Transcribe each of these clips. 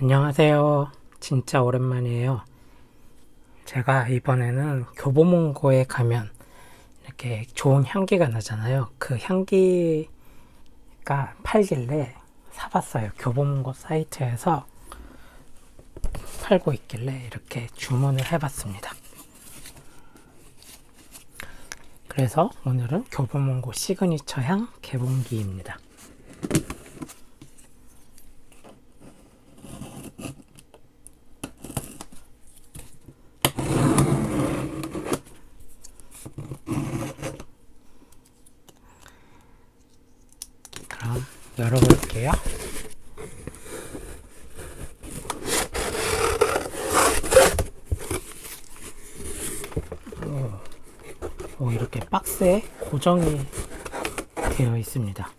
안녕하세요. 진짜 오랜만이에요. 제가 이번에는 교보문고에 가면 이렇게 좋은 향기가 나잖아요. 그 향기가 팔길래 사봤어요. 교보문고 사이트에서 팔고 있길래 이렇게 주문을 해봤습니다. 그래서 오늘은 교보문고 시그니처 향 개봉기입니다. 그럼 열어볼게요. 이렇게 박스에 고정이 되어 있습니다.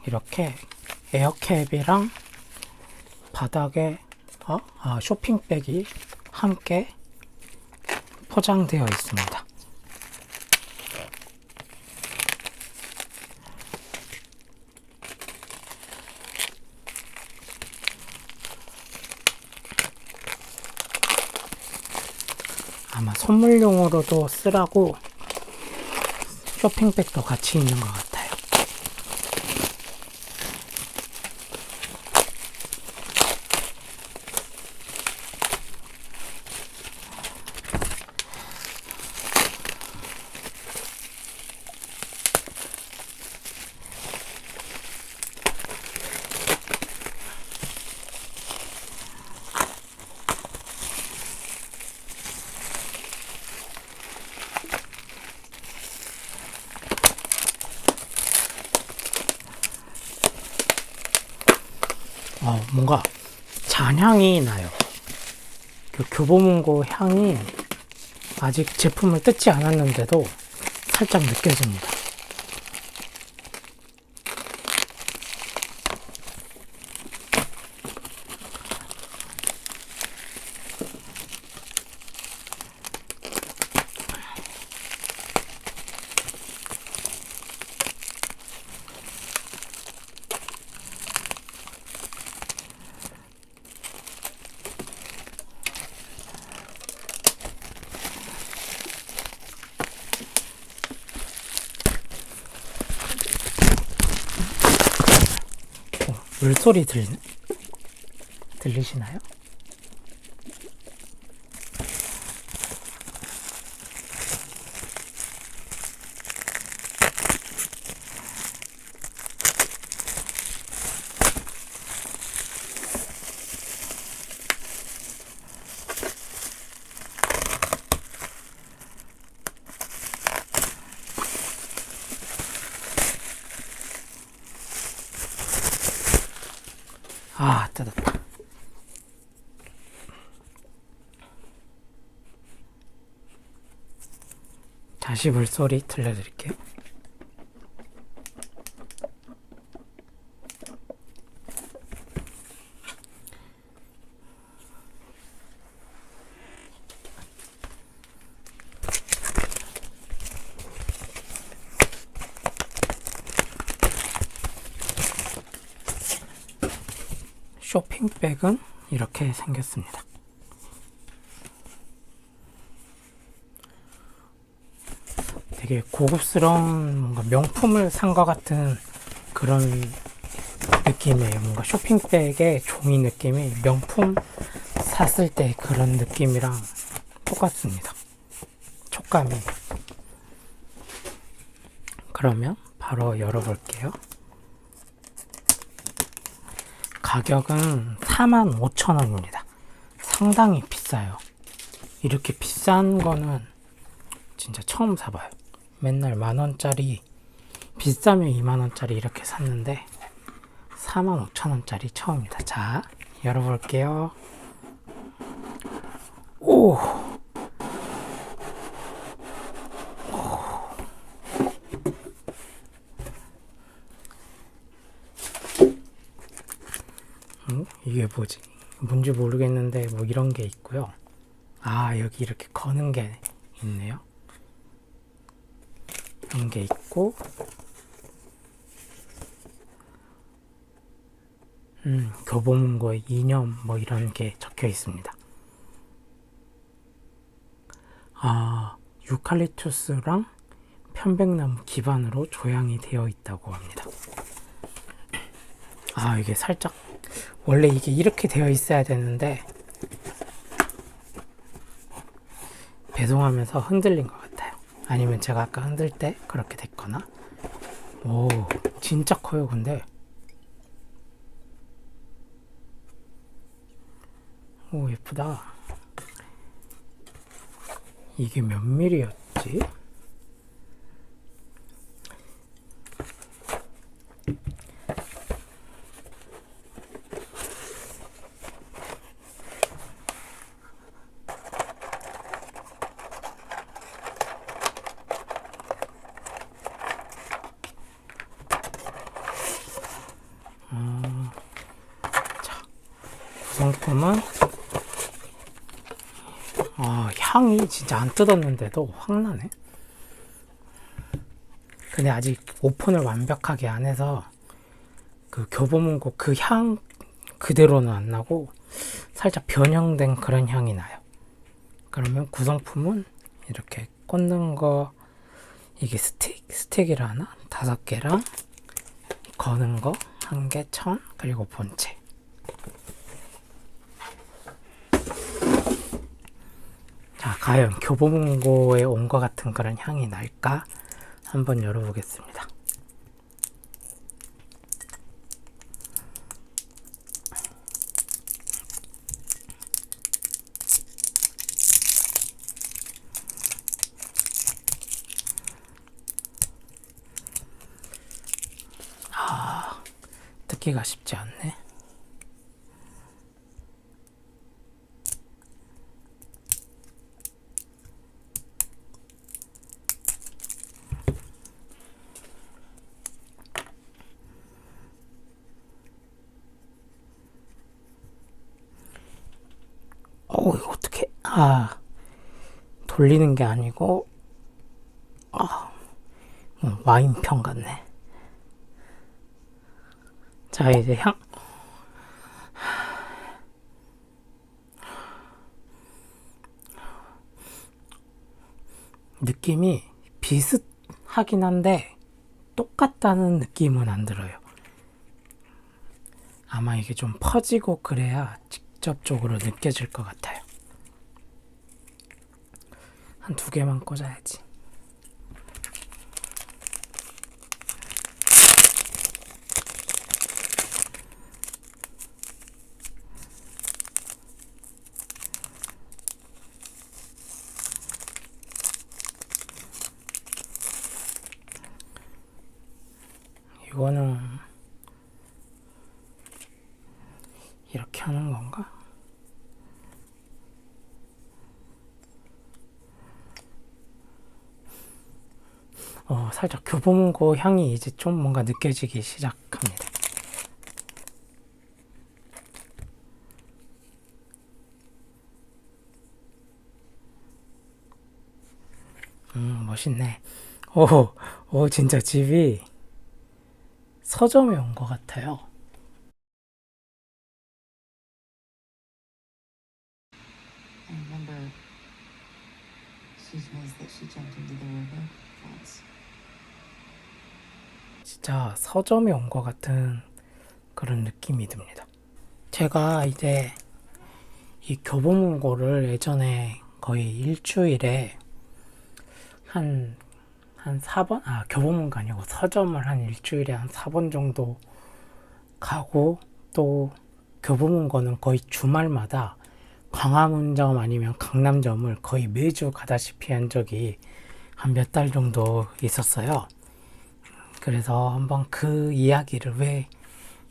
이렇게 에어캡이랑 바닥에 쇼핑백이 함께 포장되어 있습니다. 아마 선물용으로도 쓰라고 쇼핑백도 같이 있는 것 같아요. 뭔가 잔향이 나요. 그 교보문고 향이 아직 제품을 뜯지 않았는데도 살짝 느껴집니다. 물소리 들리시나요? 뜯었다. 다시 물소리 들려드릴게요. 쇼핑백은 이렇게 생겼습니다. 되게 고급스러운 뭔가 명품을 산 것 같은 그런 느낌이에요. 뭔가 쇼핑백의 종이 느낌이 명품 샀을 때 그런 느낌이랑 똑같습니다. 촉감이. 그러면 바로 열어볼게요. 가격은 45,000원입니다. 상당히 비싸요. 이렇게 비싼 거는 진짜 처음 사봐요. 맨날 10,000원짜리, 비싸면 20,000원짜리 이렇게 샀는데 45,000원짜리 처음입니다. 자, 열어볼게요. 오! 이게 뭐지? 뭔지 모르겠는데 뭐 이런 게 있고요. 아, 여기 이렇게 거는 게 있네요. 이런 게 있고, 교보문고의 이념 뭐 이런 게 적혀 있습니다. 아, 유칼립투스랑 편백나무 기반으로 조향이 되어 있다고 합니다. 아, 이게 살짝 원래 이게 이렇게 되어 있어야 되는데 배송하면서 흔들린 것 같아요. 아니면 제가 아까 흔들 때 그렇게 됐거나. 오, 진짜 커요. 근데 오, 예쁘다. 이게 몇 밀리였지? 자, 구성품은 향이 진짜 안 뜯었는데도 확 나네. 근데 아직 오픈을 완벽하게 안 해서 그 교보문고 그 향 그대로는 안 나고 살짝 변형된 그런 향이 나요. 그러면 구성품은 이렇게 꽂는 거, 이게 스틱이라 하나? 5개랑 거는 거 1개 1,000, 그리고 본체. 자, 과연 교보문고에 온 것 같은 그런 향이 날까? 한번 열어보겠습니다. 뜯기가 쉽지 않네. 이거 어떻게? 돌리는 게 아니고, 와인병 같네. 자, 이제 느낌이 비슷하긴 한데 똑같다는 느낌은 안 들어요. 아마 이게 좀 퍼지고 그래야 직접적으로 느껴질 것 같아요. 한 2개만 꽂아야지. 이거는 이렇게 하는 건가? 살짝 교보문고 향이 이제 좀 뭔가 느껴지기 시작합니다. 멋있네. 진짜 집이 서점에 온 것 같아요. I remember she says that she jumped into the river once. 진짜 서점에 온 것 같은 그런 느낌이 듭니다. 제가 이제 이 교보문고를 예전에 거의 일주일에 한 4번? 교보문고 아니고 서점을 한 일주일에 한 4번 정도 가고, 또 교보문고는 거의 주말마다 광화문점 아니면 강남점을 거의 매주 가다시피 한 적이 한 몇 달 정도 있었어요. 그래서 한번 그 이야기를, 왜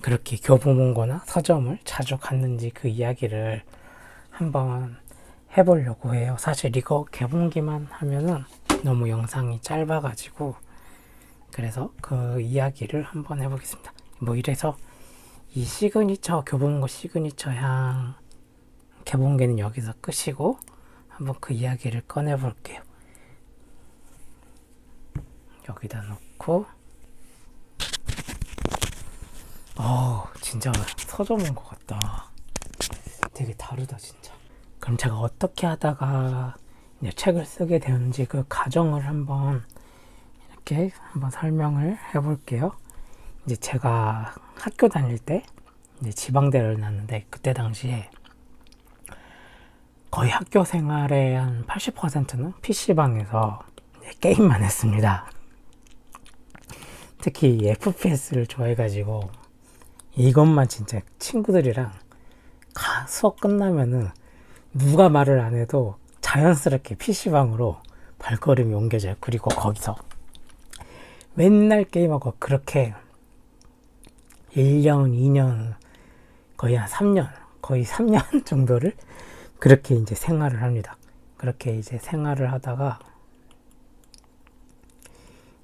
그렇게 교보문고나 서점을 자주 갔는지 그 이야기를 한번 해보려고 해요. 사실 이거 개봉기만 하면은 너무 영상이 짧아가지고, 그래서 그 이야기를 한번 해보겠습니다. 뭐 이래서 이 시그니처 교보문고 시그니처 향 개봉기는 여기서 끄시고 한번 그 이야기를 꺼내 볼게요. 여기다 놓고 진짜 서점 온 것 같다. 되게 다르다 진짜. 그럼 제가 어떻게 하다가 이제 책을 쓰게 되었는지 그 과정을 한번 이렇게 한번 설명을 해볼게요. 이제 제가 학교 다닐 때 이제 지방대를 나왔는데 그때 당시에 거의 학교 생활의 한 80%는 PC방에서 게임만 했습니다. 특히 FPS를 좋아해가지고 이것만 진짜 친구들이랑 수업 끝나면은 누가 말을 안 해도 자연스럽게 PC방으로 발걸음이 옮겨져요. 그리고 거기서 맨날 게임하고 그렇게 1년, 2년, 거의 한 3년, 거의 3년 정도를 그렇게 이제 생활을 합니다. 그렇게 이제 생활을 하다가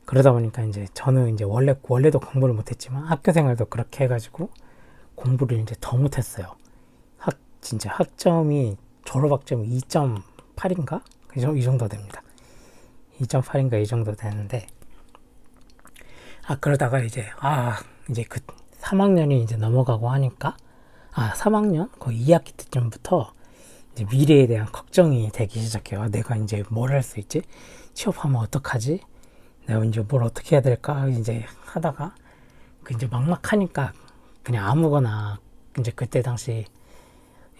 그러다 보니까 이제 저는 이제 원래도 공부를 못했지만 학교 생활도 그렇게 해가지고 공부를 이제 더 못했어요. 진짜 학점이 졸업학점이 2.8인가? 이 정도 됩니다. 2.8인가 이 정도 되는데 그러다가 이제 그 3학년이 이제 넘어가고 하니까 3학년 거의 2학기 때쯤부터 이제 미래에 대한 걱정이 되기 시작해요. 내가 이제 뭘 할 수 있지? 취업하면 어떡하지? 내가 이제 뭘 어떻게 해야 될까? 이제 하다가 이제 막막하니까 그냥 아무거나 이제 그때 당시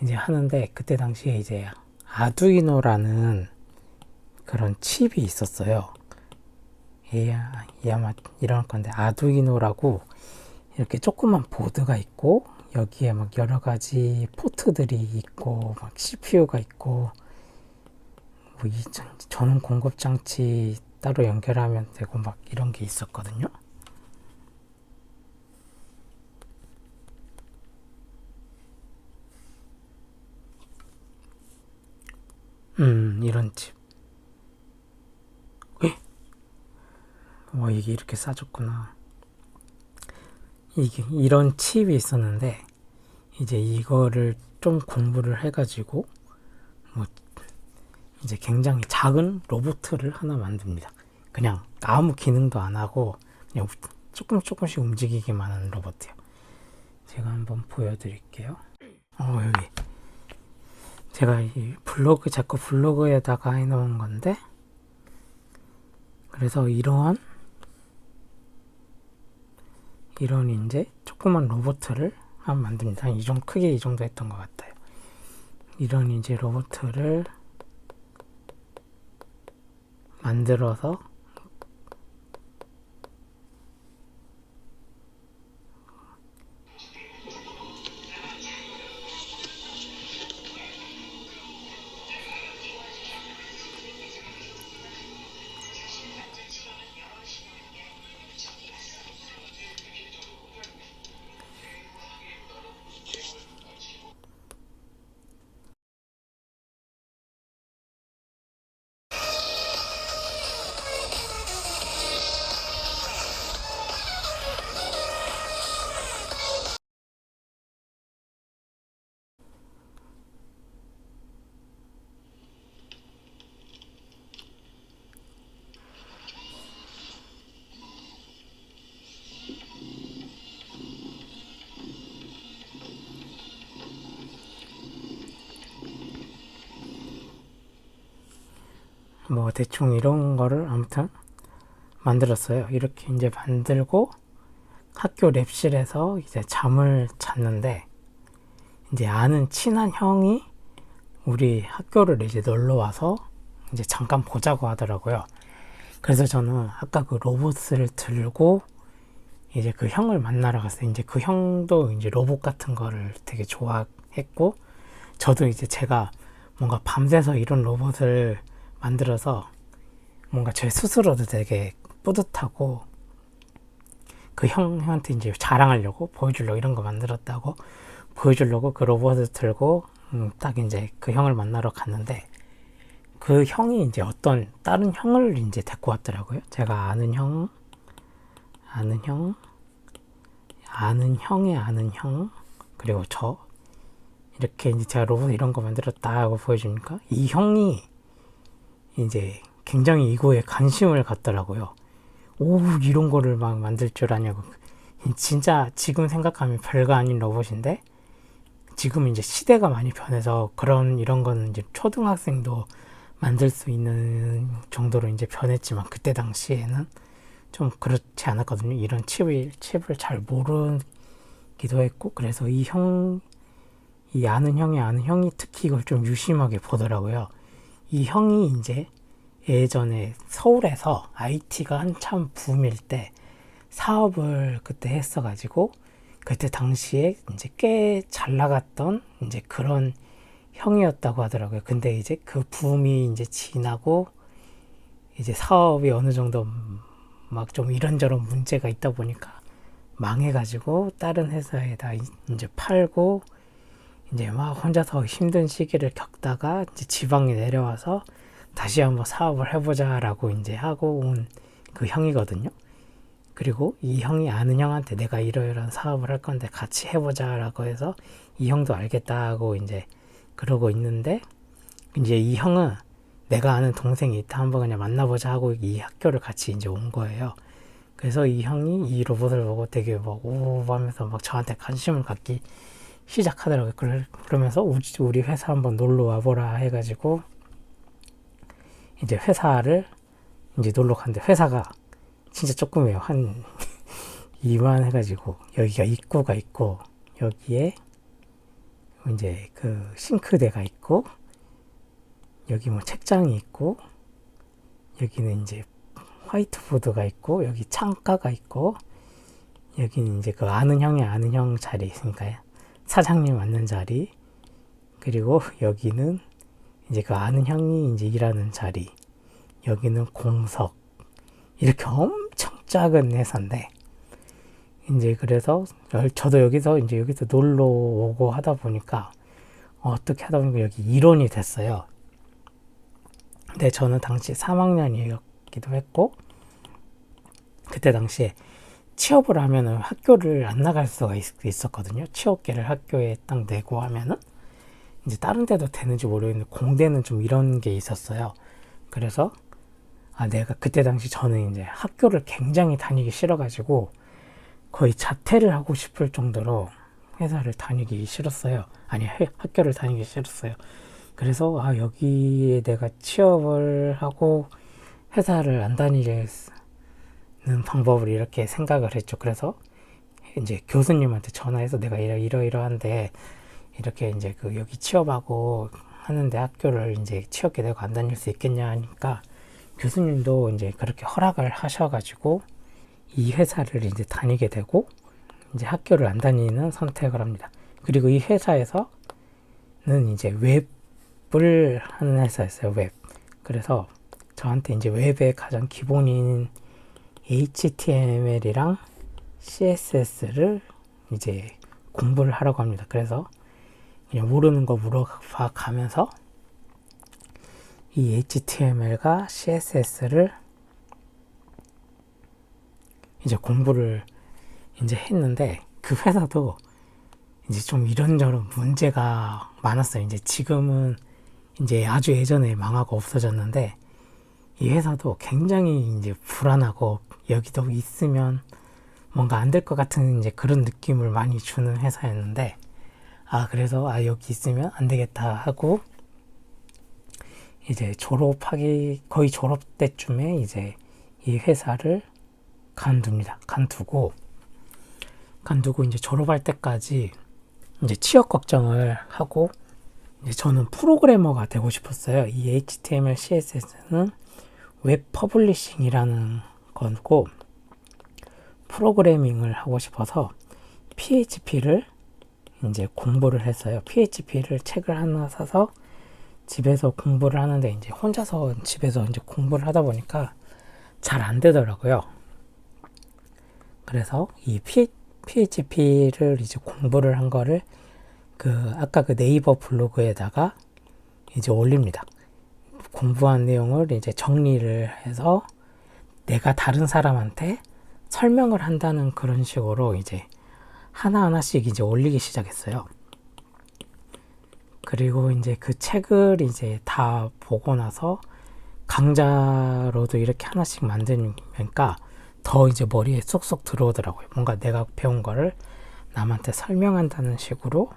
이제 하는데 그때 당시에 이제 아두이노라는 그런 칩이 있었어요. 아마 이런 건데 아두이노라고 이렇게 조그만 보드가 있고 여기에 막 여러 가지 포트들이 있고 막 CPU가 있고 뭐 전원 공급 장치 따로 연결하면 되고 막 이런 게 있었거든요. 이런 칩. 이게 이렇게 싸졌구나. 이게 이런 칩이 있었는데 이제 이거를 좀 공부를 해가지고 뭐 이제 굉장히 작은 로봇을 하나 만듭니다. 그냥 아무 기능도 안 하고 그냥 조금씩 움직이기만 하는 로봇이요. 제가 한번 보여드릴게요. 여기 제가 이 제 거 블로그에다가 해놓은 건데 그래서 이런 이제 조그만 로봇을 한번 만듭니다. 크게 이 정도 했던 것 같아요. 이런 이제 로봇을 만들어서 뭐 대충 이런 거를 아무튼 만들었어요. 이렇게 이제 만들고 학교 랩실에서 이제 잠을 잤는데 이제 아는 친한 형이 우리 학교를 이제 놀러 와서 이제 잠깐 보자고 하더라고요. 그래서 저는 아까 그 로봇을 들고 이제 그 형을 만나러 갔어요. 이제 그 형도 이제 로봇 같은 거를 되게 좋아했고 저도 이제 제가 뭔가 밤새서 이런 로봇을 만들어서 뭔가 제 스스로도 되게 뿌듯하고 그 형한테 이제 자랑하려고 보여주려고 이런 거 만들었다고 보여주려고 그 로봇을 들고 딱 이제 그 형을 만나러 갔는데 그 형이 이제 어떤 다른 형을 이제 데리고 왔더라고요. 제가 아는 형 아는 형의 아는 형, 그리고 저, 이렇게 이제 제가 로봇 이런 거 만들었다 하고 보여주니까 이 형이 이제 굉장히 이거에 관심을 갖더라고요. 오, 이런 거를 막 만들 줄 아냐고. 진짜 지금 생각하면 별거 아닌 로봇인데, 지금 이제 시대가 많이 변해서 이런 거는 이제 초등학생도 만들 수 있는 정도로 이제 변했지만, 그때 당시에는 좀 그렇지 않았거든요. 이런 칩을 잘 모르기도 했고, 그래서 이 아는 형이 특히 이걸 좀 유심하게 보더라고요. 이 형이 이제 예전에 서울에서 IT가 한참 붐일 때 사업을 그때 했어가지고, 그때 당시에 이제 꽤 잘 나갔던 이제 그런 형이었다고 하더라고요. 근데 이제 그 붐이 이제 지나고 이제 사업이 어느 정도 막 좀 이런저런 문제가 있다 보니까 망해가지고 다른 회사에다 이제 팔고, 이제 막 혼자서 힘든 시기를 겪다가 이제 지방에 내려와서 다시 한번 사업을 해보자라고 이제 하고 온 그 형이거든요. 그리고 이 형이 아는 형한테 내가 이러이러한 사업을 할 건데 같이 해보자라고 해서 이 형도 알겠다고 이제 그러고 있는데, 이제 이 형은 내가 아는 동생이 있다, 한번 그냥 만나보자 하고 이 학교를 같이 이제 온 거예요. 그래서 이 형이 이 로봇을 보고 되게 막 오 하면서 막 저한테 관심을 갖기 시작하더라고요. 그러면서 우리 회사 한번 놀러 와보라 해가지고 이제 회사를 이제 놀러 갔는데, 회사가 진짜 조그매요. 한 이만 해가지고 여기가 입구가 있고, 여기에 이제 그 싱크대가 있고, 여기 뭐 책장이 있고, 여기는 이제 화이트보드가 있고, 여기 창가가 있고, 여기는 이제 그 아는 형의 아는 형 자리 있으니까요. 사장님 앉는 자리, 그리고 여기는 이제 그 아는 형이 이제 일하는 자리, 여기는 공석, 이렇게 엄청 작은 회사인데, 이제 그래서 저도 여기서 놀러 오고 하다 보니까 어떻게 하다 보니까 여기 일원이 됐어요. 근데 저는 당시 3학년이었기도 했고, 그때 당시에 취업을 하면은 학교를 안 나갈 수가 있었거든요. 취업계를 학교에 딱 내고 하면은 이제 다른 데도 되는지 모르겠는데 공대는 좀 이런 게 있었어요. 그래서 내가 그때 당시 저는 이제 학교를 굉장히 다니기 싫어가지고 거의 자퇴를 하고 싶을 정도로 회사를 다니기 싫었어요. 아니, 학교를 다니기 싫었어요. 그래서 여기에 내가 취업을 하고 회사를 안 다니는 방법을 이렇게 생각을 했죠. 그래서 이제 교수님한테 전화해서 내가 이러이러한데 이렇게 이제 여기 취업하고 하는데 학교를 이제 취업계 내고 안 다닐 수 있겠냐 하니까, 교수님도 이제 그렇게 허락을 하셔가지고 이 회사를 이제 다니게 되고, 이제 학교를 안 다니는 선택을 합니다. 그리고 이 회사에서는 이제 웹을 하는 회사였어요. 웹. 그래서 저한테 이제 웹의 가장 기본인 HTML이랑 CSS를 이제 공부를 하라고 합니다. 그래서 그냥 모르는 거 물어봐 가면서 이 HTML과 CSS를 이제 공부를 이제 했는데, 그 회사도 이제 좀 이런저런 문제가 많았어요. 이제 지금은 이제 아주 예전에 망하고 없어졌는데, 이 회사도 굉장히 이제 불안하고 여기도 있으면 뭔가 안 될 것 같은 이제 그런 느낌을 많이 주는 회사였는데, 그래서 여기 있으면 안 되겠다 하고 이제 거의 졸업 때쯤에 이제 이 회사를 간두고 이제 졸업할 때까지 이제 취업 걱정을 하고, 이제 저는 프로그래머가 되고 싶었어요. 이 HTML, CSS는 웹 퍼블리싱이라는 거고, 프로그래밍을 하고 싶어서 PHP를 이제 공부를 했어요. PHP를 책을 하나 사서 집에서 공부를 하는데, 이제 혼자서 집에서 이제 공부를 하다 보니까 잘 안 되더라고요. 그래서 이 PHP를 이제 공부를 한 거를 아까 그 네이버 블로그에다가 이제 올립니다. 공부한 내용을 이제 정리를 해서 내가 다른 사람한테 설명을 한다는 그런 식으로 이제 하나하나씩 이제 올리기 시작했어요. 그리고 이제 그 책을 이제 다 보고 나서 강좌로도 이렇게 하나씩 만드니까 더 이제 머리에 쏙쏙 들어오더라고요. 뭔가 내가 배운 거를 남한테 설명한다는 식으로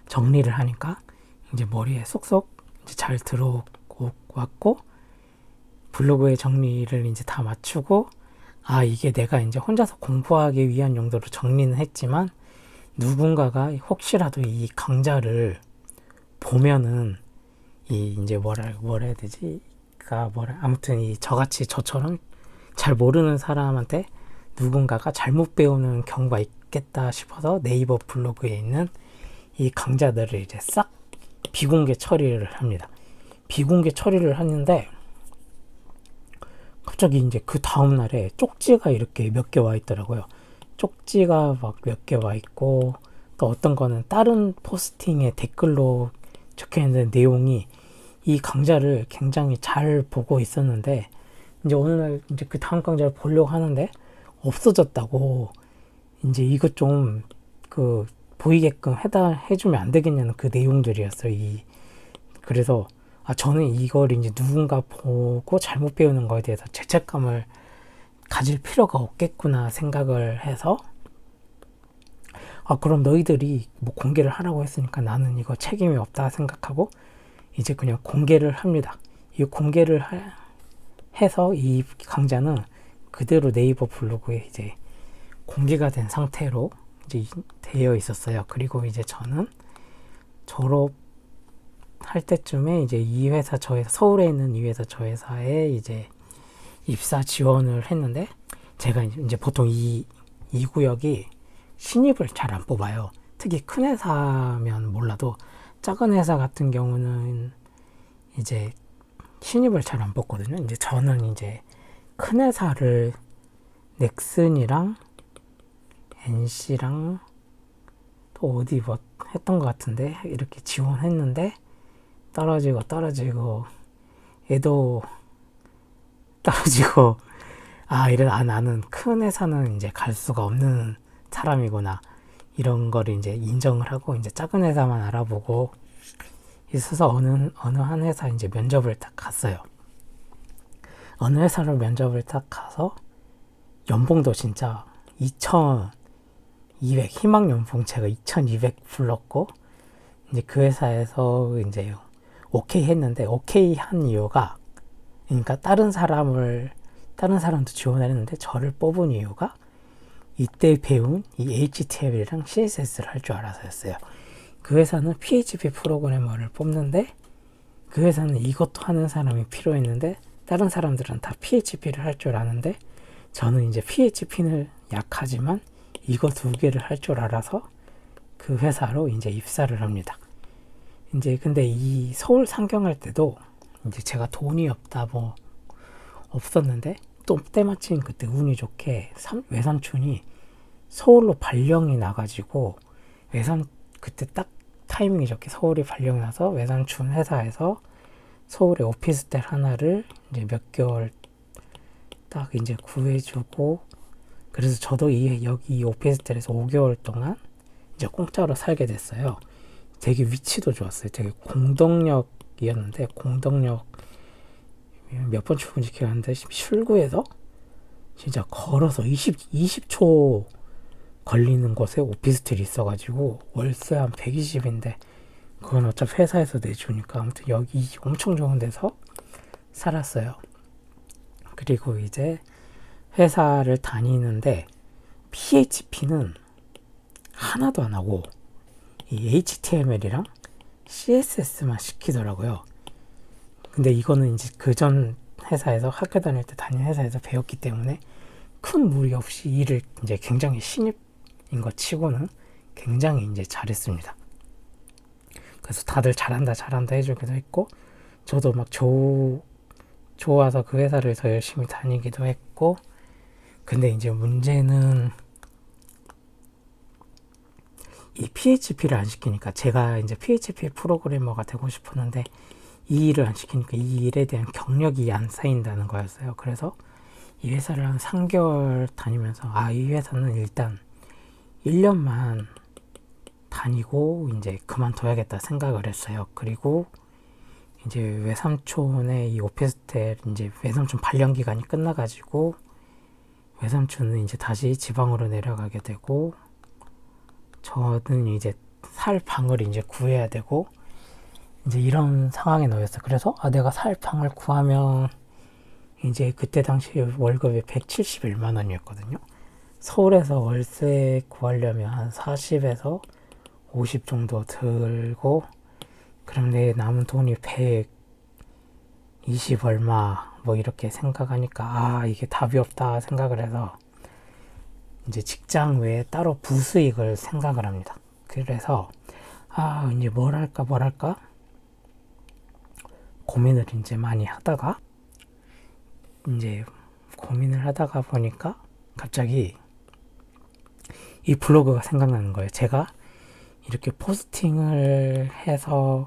정리를 하니까 이제 머리에 쏙쏙 이제 잘 들어왔고, 블로그의 정리를 이제 다 맞추고, 아, 이게 내가 이제 혼자서 공부하기 위한 용도로 정리는 했지만 누군가가 혹시라도 이 강좌를 보면은 이 이제 뭐라 해야 되지? 아무튼 이 저같이 저처럼 잘 모르는 사람한테 누군가가 잘못 배우는 경우가 있겠다 싶어서 네이버 블로그에 있는 이 강좌들을 이제 싹 비공개 처리를 합니다. 비공개 처리를 하는데 갑자기 이제 그 다음날에 쪽지가 이렇게 몇 개 와 있더라고요. 쪽지가 막 몇 개 와 있고, 또 어떤 거는 다른 포스팅에 댓글로 적혀 있는 내용이 이 강좌를 굉장히 잘 보고 있었는데, 이제 어느 날 이제 그 다음 강좌를 보려고 하는데 없어졌다고, 이제 이거 좀 그 보이게끔 해주면 안 되겠냐는 그 내용들이었어요. 그래서 저는 이걸 이제 누군가 보고 잘못 배우는 거에 대해서 죄책감을 가질 필요가 없겠구나 생각을 해서, 그럼 너희들이 뭐 공개를 하라고 했으니까 나는 이거 책임이 없다 생각하고 이제 그냥 공개를 합니다. 이 공개를 해서 이 강좌는 그대로 네이버 블로그에 이제 공개가 된 상태로 이제 되어 있었어요. 그리고 이제 저는 졸업할 때쯤에 이제 이 회사 서울에 있는 이 회사 저 회사에 이제 입사 지원을 했는데, 제가 이제 보통 이 구역이 신입을 잘 안 뽑아요. 특히 큰 회사면 몰라도 작은 회사 같은 경우는 이제 신입을 잘 안 뽑거든요. 이제 저는 이제 큰 회사를 넥슨이랑 NC랑 또 어디 뭐 했던 것 같은데 이렇게 지원했는데 떨어지고 얘도 떨어지고, 나는 큰 회사는 이제 갈 수가 없는 사람이구나, 이런 거를 이제 인정을 하고 이제 작은 회사만 알아보고 있어서 어느 한 회사 이제 면접을 딱 갔어요. 어느 회사로 면접을 딱 가서 연봉도 진짜 2,200, 희망 연봉 제가 2,200 불렀고, 이제 그 회사에서 이제 오케이 했는데, 오케이 한 이유가, 그러니까 다른 사람도 지원을 했는데 저를 뽑은 이유가 이때 배운 이 HTML이랑 CSS를 할 줄 알아서였어요. 그 회사는 PHP 프로그래머를 뽑는데 그 회사는 이것도 하는 사람이 필요했는데 다른 사람들은 다 PHP를 할 줄 아는데 저는 이제 PHP는 약하지만 이거 두 개를 할 줄 알아서 그 회사로 이제 입사를 합니다. 이제 근데 이 서울 상경할 때도 이제 제가 돈이 없었는데 또 때마침 그때 운이 좋게 외삼촌이 서울로 발령이 나가지고 그때 딱 타이밍이 좋게 서울이 발령이 나서 외삼촌 회사에서 서울에 오피스텔 하나를 이제 몇 개월 딱 이제 구해주고, 그래서 저도 여기 이 오피스텔에서 5개월 동안 이제 공짜로 살게 됐어요. 되게 위치도 좋았어요. 되게 공덕역이었는데, 공덕역 몇 번 출근지 기억 안 나는데 출구에서 진짜 걸어서 20초 걸리는 곳에 오피스텔이 있어가지고 월세 한 120인데 그건 어차피 회사에서 내주니까 아무튼 여기 엄청 좋은 데서 살았어요. 그리고 이제 회사를 다니는데 PHP는 하나도 안 하고 이 HTML이랑 CSS만 시키더라고요. 근데 이거는 이제 그전 회사에서 학교 다닐 때 다닌 회사에서 배웠기 때문에 큰 무리 없이 일을 이제 굉장히 신입인 것 치고는 굉장히 이제 잘했습니다. 그래서 다들 잘한다 해주기도 했고, 저도 막 좋아서 그 회사를 더 열심히 다니기도 했고, 근데 이제 문제는 이 PHP를 안 시키니까, 제가 이제 PHP 프로그래머가 되고 싶었는데 이 일을 안 시키니까 이 일에 대한 경력이 안 쌓인다는 거였어요. 그래서 이 회사를 한 3개월 다니면서 이 회사는 일단 1년만 다니고 이제 그만둬야겠다 생각을 했어요. 그리고 이제 외삼촌의 이 오피스텔 이제 외삼촌 발령 기간이 끝나가지고 외삼촌은 이제 다시 지방으로 내려가게 되고 저는 이제 살 방을 이제 구해야 되고 이제 이런 상황에 놓였어요. 그래서 내가 살 방을 구하면 이제 그때 당시 월급이 171만 원이었거든요. 서울에서 월세 구하려면 한 40에서 50 정도 들고 그럼 내 남은 돈이 120 얼마 뭐 이렇게 생각하니까 이게 답이 없다 생각을 해서 이제 직장 외에 따로 부수익을 생각을 합니다. 그래서 이제 뭘 할까 고민을 이제 많이 하다가 이제 고민을 하다가 보니까 갑자기 이 블로그가 생각나는 거예요. 제가 이렇게 포스팅을 해서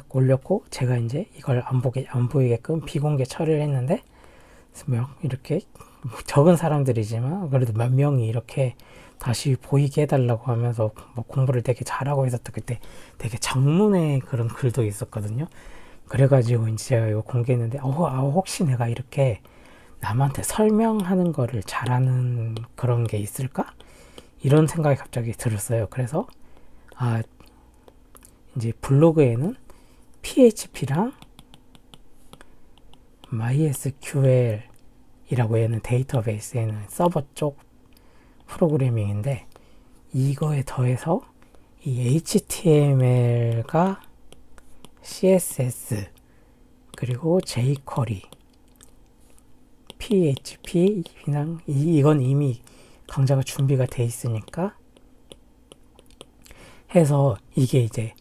올렸고 제가 이제 이걸 안 보이게끔 비공개 처리를 했는데 이렇게 적은 사람들이지만 그래도 몇 명이 이렇게 다시 보이게 해달라고 하면서 뭐 공부를 되게 잘하고 있었던 그때 되게 장문의 그런 글도 있었거든요. 그래가지고 이제 제가 이거 공개했는데 혹시 내가 이렇게 남한테 설명하는 거를 잘하는 그런 게 있을까? 이런 생각이 갑자기 들었어요. 그래서 이제 블로그에는 PHP랑 MySQL이라고 얘는 데이터베이스에는 서버 쪽 프로그래밍인데 이거에 더해서 이 HTML과 CSS 그리고 jQuery PHP랑 이건 이미 강좌가 준비가 돼 있으니까 해서 이게 이제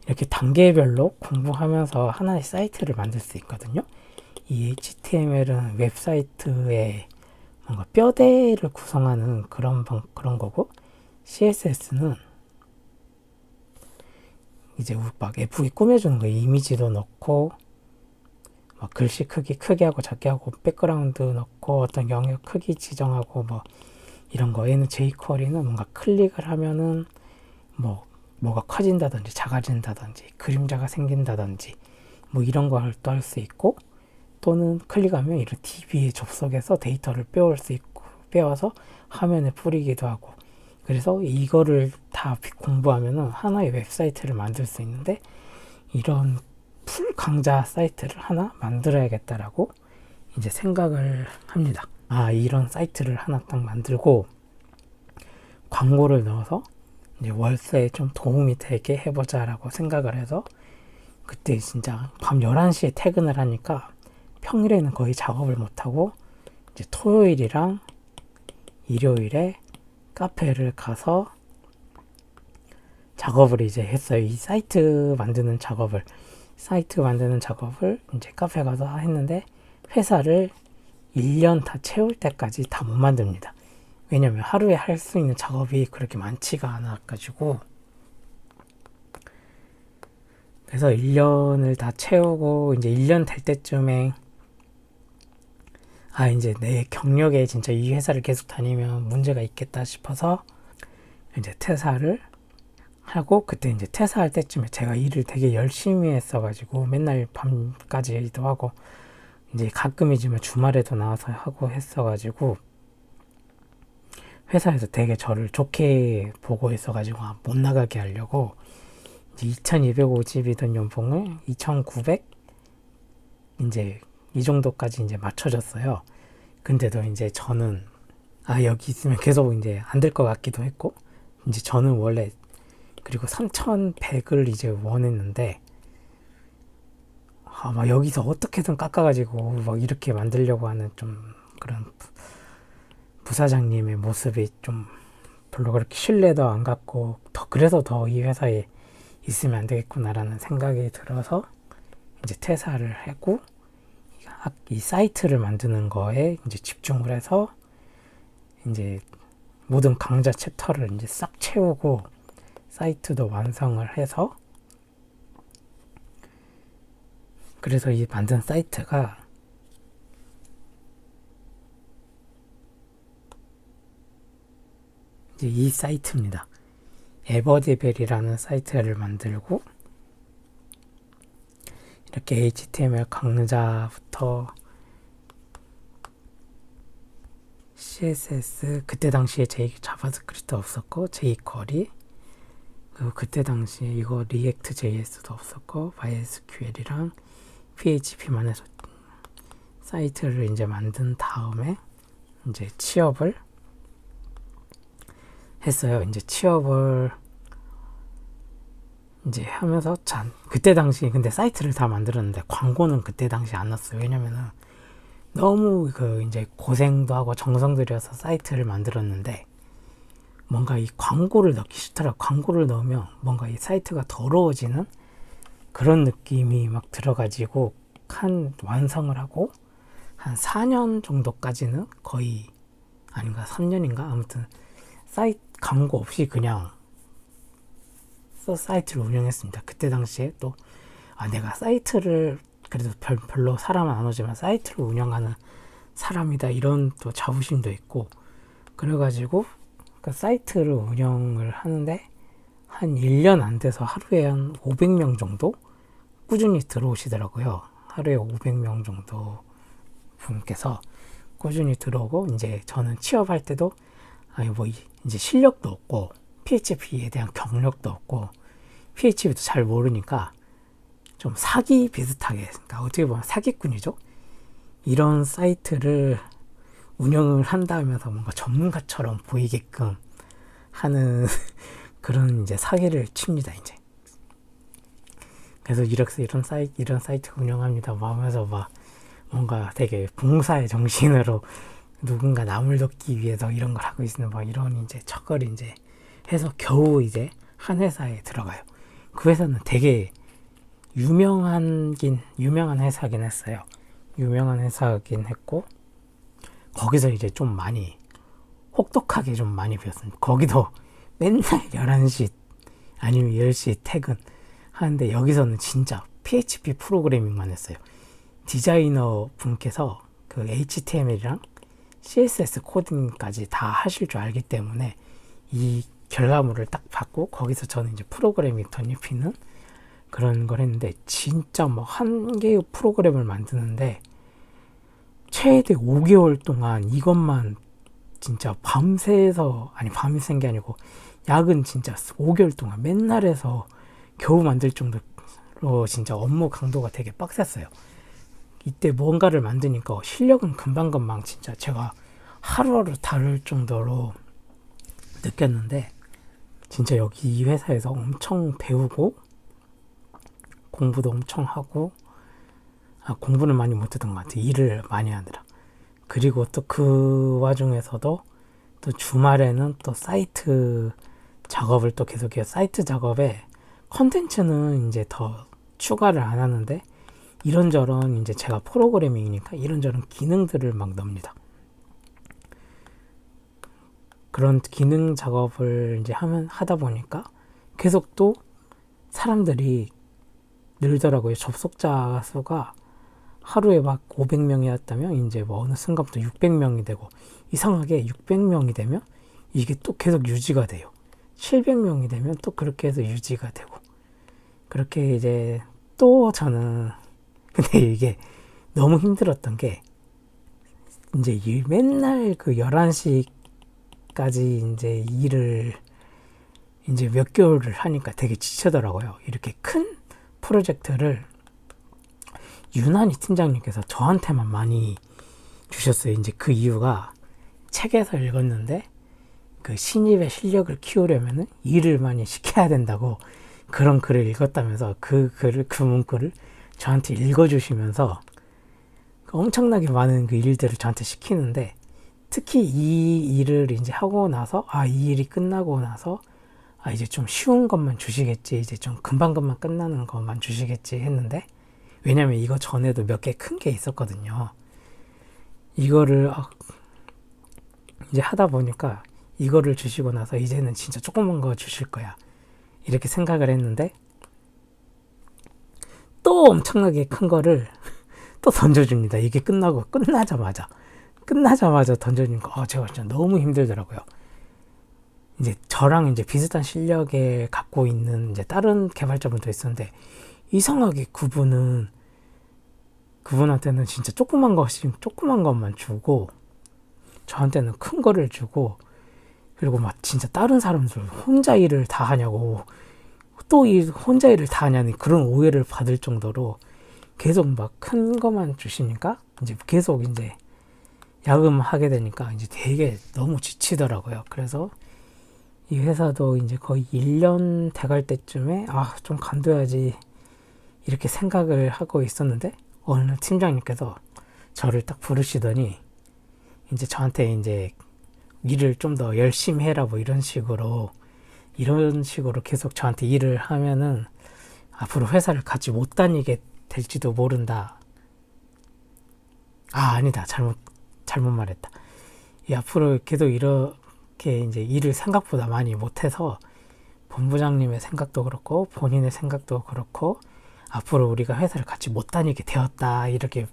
이렇게 단계별로 공부하면서 하나의 사이트를 만들 수 있거든요. 이 HTML은 웹사이트의 뭔가 뼈대를 구성하는 그런 거고 CSS는 이제 막 예쁘게 꾸며주는 거예요. 이미지도 넣고 막 글씨 크게 하고 작게 하고 백그라운드 넣고 어떤 영역 크기 지정하고 뭐 이런 거. 얘는 jQuery는 뭔가 클릭을 하면은 뭐가 커진다든지 작아진다든지 그림자가 생긴다든지 뭐 이런 걸 또 할 수 있고 또는 클릭하면 이런 DB에 접속해서 데이터를 빼올 수 있고 빼와서 화면에 뿌리기도 하고 그래서 이거를 다 공부하면은 하나의 웹사이트를 만들 수 있는데 이런 풀 강좌 사이트를 하나 만들어야겠다라고 이제 생각을 합니다. 이런 사이트를 하나 딱 만들고 광고를 넣어서 이제 월세에 좀 도움이 되게 해보자라고 생각을 해서 그때 진짜 밤 11시에 퇴근을 하니까 평일에는 거의 작업을 못하고 이제 토요일이랑 일요일에 카페를 가서 작업을 이제 했어요. 이 사이트 만드는 작업을 이제 카페 가서 했는데 회사를 1년 다 채울 때까지 다 못 만듭니다. 왜냐면 하루에 할 수 있는 작업이 그렇게 많지가 않아가지고 그래서 1년을 다 채우고 이제 1년 될 때쯤에 이제 내 경력에 진짜 이 회사를 계속 다니면 문제가 있겠다 싶어서 이제 퇴사를 하고 그때 이제 퇴사할 때쯤에 제가 일을 되게 열심히 했어가지고 맨날 밤까지도 하고 이제 가끔이지만 주말에도 나와서 하고 했어가지고 회사에서 되게 저를 좋게 보고 있어가지고 못 나가게 하려고 이제 2,250이던 연봉을 2,900 이제 이 정도까지 이제 맞춰졌어요. 근데도 이제 저는 여기 있으면 계속 이제 안 될 것 같기도 했고 이제 저는 원래 그리고 3,100을 이제 원했는데 막 여기서 어떻게든 깎아가지고 막 이렇게 만들려고 하는 좀 그런 부사장님의 모습이 좀 별로 그렇게 신뢰도 안 갖고 그래서 더 이 회사에 있으면 안 되겠구나라는 생각이 들어서 이제 퇴사를 하고 이 사이트를 만드는 거에 이제 집중을 해서 이제 모든 강좌 챕터를 이제 싹 채우고 사이트도 완성을 해서 그래서 이 만든 사이트가 이제 이 사이트입니다. 에버디벨이라는 사이트를 만들고 이렇게 HTML 강좌부터 CSS 그때 당시에 자바스크립트 없었고 jQuery 그리고 그때 당시에 이거 리액트 JS도 없었고 MySQL이랑 PHP만 해서 사이트를 이제 만든 다음에 이제 취업을 했어요. 이제 취업을 이제 하면서 그때 당시 근데 사이트를 다 만들었는데 광고는 그때 당시 안 넣었어요. 왜냐면은 너무 이제 고생도 하고 정성 들여서 사이트를 만들었는데 뭔가 이 광고를 넣기 싫더라고. 광고를 넣으면 뭔가 이 사이트가 더러워지는 그런 느낌이 막 들어가지고 완성을 하고 한 4년 정도까지는 거의 아닌가 3년인가 아무튼 사이트 광고 없이 그냥 사이트를 운영했습니다. 그때 당시에 또 내가 사이트를 그래도 별로 사람은 안 오지만 사이트를 운영하는 사람이다 이런 또 자부심도 있고 그래가지고 그 사이트를 운영을 하는데 한 1년 안 돼서 하루에 한 500명 정도 꾸준히 들어오시더라고요. 하루에 500명 정도 분께서 꾸준히 들어오고 이제 저는 취업할 때도 이제 실력도 없고 PHP에 대한 경력도 없고 PHP도 잘 모르니까 좀 사기 비슷하게 그러니까 어떻게 보면 사기꾼이죠. 이런 사이트를 운영을 한다면서 뭔가 전문가처럼 보이게끔 하는 그런 이제 사기를 칩니다. 이제 그래서 이런 사이트 운영합니다. 하면서 뭔가 되게 봉사의 정신으로 누군가 남을 돕기 위해서 이런 걸 하고 있는 이런 이제 척을 이제 해서 겨우 이제 한 회사에 들어가요. 그 회사는 되게 유명한 회사긴 했어요. 유명한 회사긴 했고 거기서 이제 좀 많이 혹독하게 좀 많이 배웠습니다. 거기도 맨날 11시 아니면 10시 퇴근 하는데 여기서는 진짜 PHP 프로그래밍만 했어요. 디자이너 분께서 그 HTML이랑 CSS 코딩까지 다 하실 줄 알기 때문에 이 결과물을 딱 받고 거기서 저는 이제 프로그래밍 덧입히는 그런 걸 했는데 진짜 한 개의 프로그램을 만드는데 최대 5개월 동안 이것만 진짜 밤새서 밤샌 게 아니고 야근 진짜 5개월 동안 맨날 해서 겨우 만들 정도로 진짜 업무 강도가 되게 빡셌어요. 이때 뭔가를 만드니까 실력은 금방금방 진짜 제가 하루하루 다를 정도로 느꼈는데 진짜 여기 이 회사에서 엄청 배우고 공부도 엄청 하고 공부는 많이 못했던 것 같아요. 일을 많이 하느라. 그리고 또 그 와중에서도 또 주말에는 또 사이트 작업을 또 계속해요. 사이트 작업에 컨텐츠는 이제 더 추가를 안 하는데 이런저런 이제 제가 프로그래밍이니까 이런저런 기능들을 막 넣습니다. 그런 기능 작업을 이제 하다 보니까 계속 또 사람들이 늘더라고요. 접속자 수가 하루에 500명이었다면 이제 어느 순간부터 600명이 되고 이상하게 600명이 되면 이게 또 계속 유지가 돼요. 700명이 되면 또 그렇게 해서 유지가 되고 그렇게 이제 또 저는 근데 이게 너무 힘들었던 게 이제 맨날 그 11시까지 이제 일을 이제 몇 개월을 하니까 되게 지치더라고요. 이렇게 큰 프로젝트를 유난히 팀장님께서 저한테만 많이 주셨어요. 이제 그 이유가 책에서 읽었는데 그 신입의 실력을 키우려면은 일을 많이 시켜야 된다고 그런 글을 읽었다면서 그 문구를 저한테 읽어주시면서 엄청나게 많은 그 일들을 저한테 시키는데 특히 이 일을 이제 하고 나서 이 일이 끝나고 나서 이제 좀 쉬운 것만 주시겠지 이제 좀 금방금방 끝나는 것만 주시겠지 했는데 왜냐면 이거 전에도 몇 개 큰 게 있었거든요. 이거를 이제 하다 보니까 이거를 주시고 나서 이제는 진짜 조그만 거 주실 거야 이렇게 생각을 했는데 또 엄청나게 큰 거를 또 던져줍니다. 이게 끝나자마자 던져주니까 제가 진짜 너무 힘들더라고요. 이제 저랑 이제 비슷한 실력에 갖고 있는 이제 다른 개발자분도 있었는데, 이상하게 그분한테는 진짜 조그만 것만 주고, 저한테는 큰 거를 주고, 그리고 막 진짜 다른 사람들 혼자 일을 다 하냐고, 또 혼자 일을 다 하냐는 그런 오해를 받을 정도로 계속 막 큰 거만 주시니까, 이제 계속 이제 야근하게 되니까 이제 되게 너무 지치더라고요. 그래서 이 회사도 이제 거의 1년 돼갈 때쯤에 좀 간둬야지 이렇게 생각을 하고 있었는데, 어느 날 팀장님께서 저를 딱 부르시더니 이제 저한테 이제 일을 좀 더 열심히 해라 뭐 이런 식으로 계속 저한테 일을 하면은 앞으로 회사를 같이 못 다니게 될지도 모른다. 아니다. 잘못 말했다. 이 앞으로 계속 이렇게 이제 일을 생각보다 많이 못해서 본부장님의 생각도 그렇고 본인의 생각도 그렇고 앞으로 우리가 회사를 같이 못 다니게 되었다. 이렇게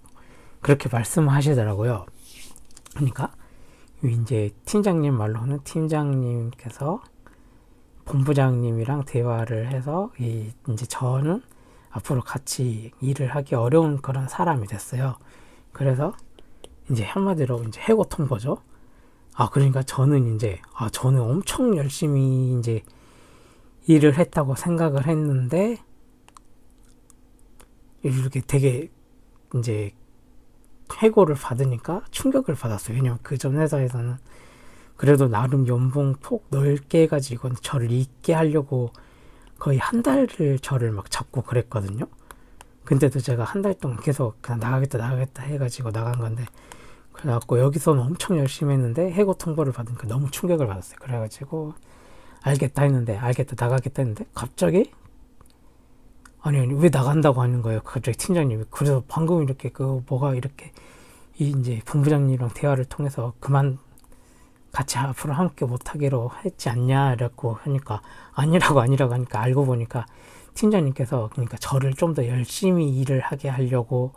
그렇게 말씀하시더라고요. 그러니까 이제 팀장님 말로는 팀장님께서 본부장님이랑 대화를 해서 이제 저는 앞으로 같이 일을 하기 어려운 그런 사람이 됐어요. 그래서 이제 한마디로 이제 해고 통보죠. 그러니까 저는 엄청 열심히 이제 일을 했다고 생각을 했는데, 이렇게 되게 이제 해고를 받으니까 충격을 받았어요. 왜냐면 그 전 회사에서는 그래도 나름 연봉 폭 넓게 해가지고 저를 있게 하려고 거의 한 달을 저를 막 잡고 그랬거든요. 근데도 제가 한 달 동안 계속 그냥 나가겠다 해가지고 나간 건데, 그래갖고 여기서는 엄청 열심히 했는데 해고 통보를 받으니까 너무 충격을 받았어요. 그래가지고 알겠다 나가겠다 했는데 갑자기 아니 왜 나간다고 하는 거예요. 갑자기 팀장님이. 그래서 방금 이렇게 뭐가 이렇게 이제 본부장님이랑 대화를 통해서 그만 같이 앞으로 함께 못하기로 했지 않냐 이랬고 하니까 아니라고 하니까 알고 보니까 팀장님께서 그러니까 저를 좀 더 열심히 일을 하게 하려고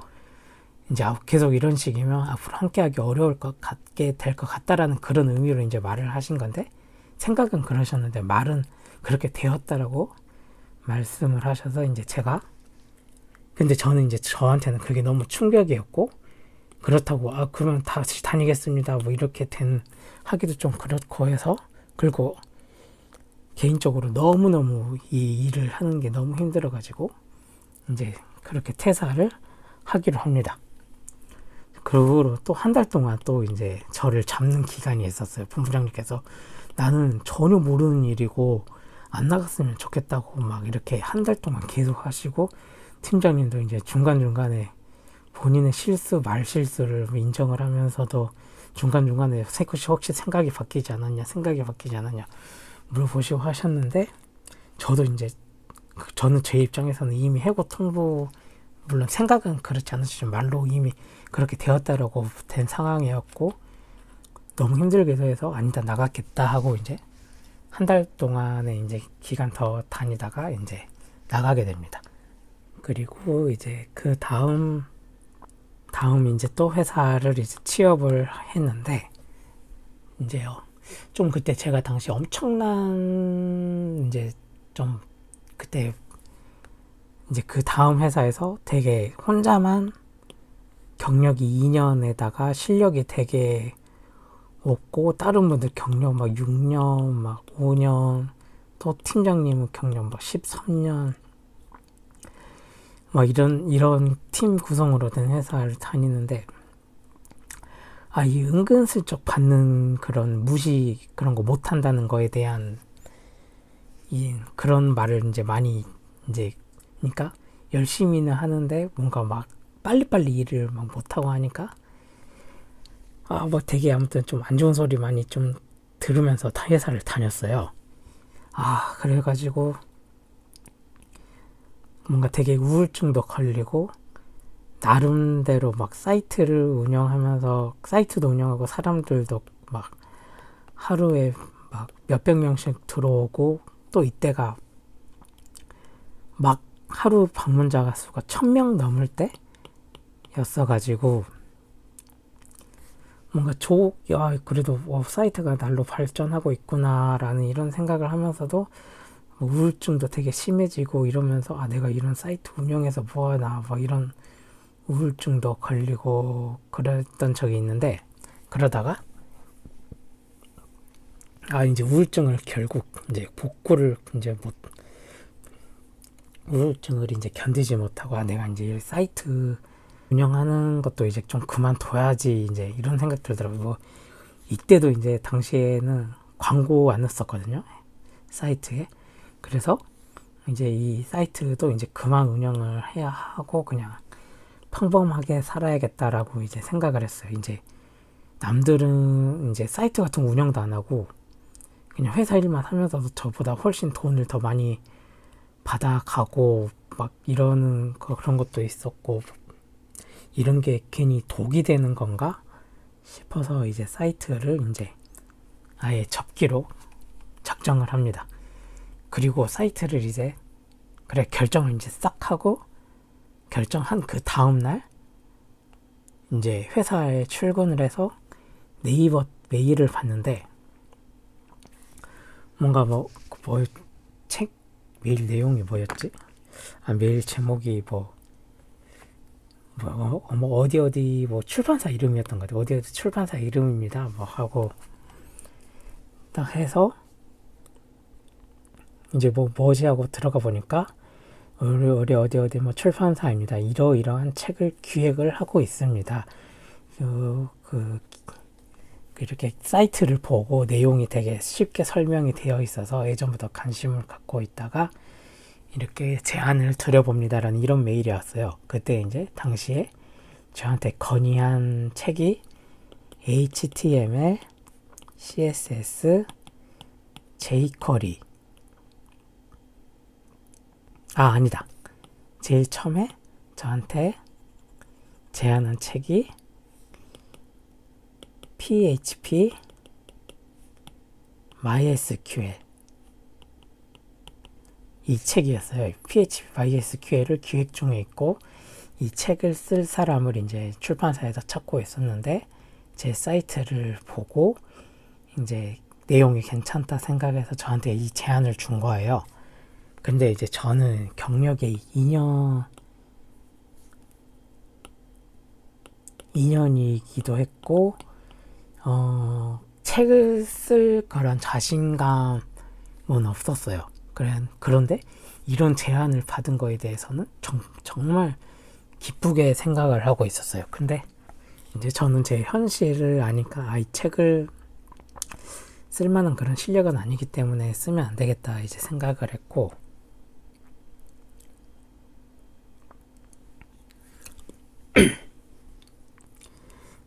이제 계속 이런 식이면 앞으로 함께하기 어려울 것 같게 될 것 같다라는 그런 의미로 이제 말을 하신 건데, 생각은 그러셨는데 말은 그렇게 되었다라고 말씀을 하셔서 이제 근데 저는 이제 저한테는 그게 너무 충격이었고, 그렇다고 그러면 다시 다니겠습니다 뭐 이렇게 하기도 좀 그렇고 해서, 그리고 개인적으로 너무너무 이 일을 하는 게 너무 힘들어가지고 이제 그렇게 퇴사를 하기로 합니다. 그리고 또 한 달 동안 또 이제 저를 잡는 기간이 있었어요. 본부장님께서 나는 전혀 모르는 일이고 안 나갔으면 좋겠다고 막 이렇게 한 달 동안 계속 하시고, 팀장님도 이제 중간중간에 본인의 말실수를 인정을 하면서도 중간중간에 혹시 생각이 바뀌지 않았냐 물어보시고 하셨는데, 저는 제 입장에서는 이미 해고 통보, 물론 생각은 그렇지 않으시죠. 말로 이미 그렇게 되었다라고 된 상황이었고, 너무 힘들기도 해서 아니다 나가겠다 하고 이제 한 달 동안의 이제 기간 더 다니다가 이제 나가게 됩니다. 그리고 이제 그 다음 이제 또 회사를 이제 취업을 했는데, 이제요 좀 그때 제가 당시 엄청난 이제 좀 그때 이제 그 다음 회사에서 되게 혼자만 경력이 2년에다가 실력이 되게 없고 다른 분들 경력 막 6년 막 5년, 또 팀장님은 경력 막 13년 막 이런 팀 구성으로 된 회사를 다니는데, 이 은근슬쩍 받는 그런 무시 그런 거 못한다는 거에 대한 그런 말을 이제 많이 이제, 그러니까 열심히는 하는데 뭔가 막 빨리빨리 일을 막 못하고 하니까 뭐 되게 아무튼 좀 안 좋은 소리 많이 좀 들으면서 회사를 다녔어요. 그래가지고 뭔가 되게 우울증도 걸리고, 나름대로 막 사이트도 운영하고 사람들도 막 하루에 막 몇백 명씩 들어오고, 또 이때가 막 하루 방문자 수가 1000명 넘을 때였어가지고 뭔가 야, 그래도 사이트가 날로 발전하고 있구나라는 이런 생각을 하면서도 뭐 우울증도 되게 심해지고 이러면서 내가 이런 사이트 운영해서 뭐하나 막 이런 우울증도 걸리고 그랬던 적이 있는데, 그러다가 이제 우울증을 결국 이제 복구를 이제 못 우울증을 이제 견디지 못하고 내가 이제 사이트 운영하는 것도 이제 좀 그만둬야지 이제 이런 생각 들더라고요. 뭐 이때도 이제 당시에는 광고 안 했었거든요, 사이트에. 그래서 이제 이 사이트도 이제 그만 운영을 해야 하고 그냥 평범하게 살아야겠다라고 이제 생각을 했어요. 이제 남들은 이제 사이트 같은 거 운영도 안 하고 그냥 회사 일만 하면서도 저보다 훨씬 돈을 더 많이 받아가고 막 이러는 그런 것도 있었고, 이런 게 괜히 독이 되는 건가 싶어서 이제 사이트를 이제 아예 접기로 작정을 합니다. 그리고 사이트를 이제 결정을 이제 싹 하고, 결정한 그 다음날 이제 회사에 출근을 해서 네이버 메일을 봤는데, 뭔가 책 메일 내용이 뭐였지? 메일 제목이 어디 출판사 이름이었던 것 같아요. 어디 출판사 이름입니다. 하고 딱 해서 이제 뭐지 하고 들어가 보니까 어디 출판사입니다. 이러이러한 책을 기획을 하고 있습니다. 이렇게 사이트를 보고 내용이 되게 쉽게 설명이 되어 있어서 예전부터 관심을 갖고 있다가 이렇게 제안을 드려봅니다라는 이런 메일이 왔어요. 그때 이제 당시에 저한테 건의한 책이 HTML, CSS, jQuery. 아니다. 제일 처음에 저한테 제안한 책이 PHP, MySQL 이 책이었어요. PHP, MySQL을 기획 중에 있고 이 책을 쓸 사람을 이제 출판사에서 찾고 있었는데, 제 사이트를 보고 이제 내용이 괜찮다 생각해서 저한테 이 제안을 준 거예요. 근데 이제 저는 경력이 2년이기도 했고 책을 쓸 그런 자신감은 없었어요. 그런데 이런 제안을 받은 거에 대해서는 정말 기쁘게 생각을 하고 있었어요. 근데 이제 저는 제 현실을 아니까 이 책을 쓸만한 그런 실력은 아니기 때문에 쓰면 안 되겠다 이제 생각을 했고,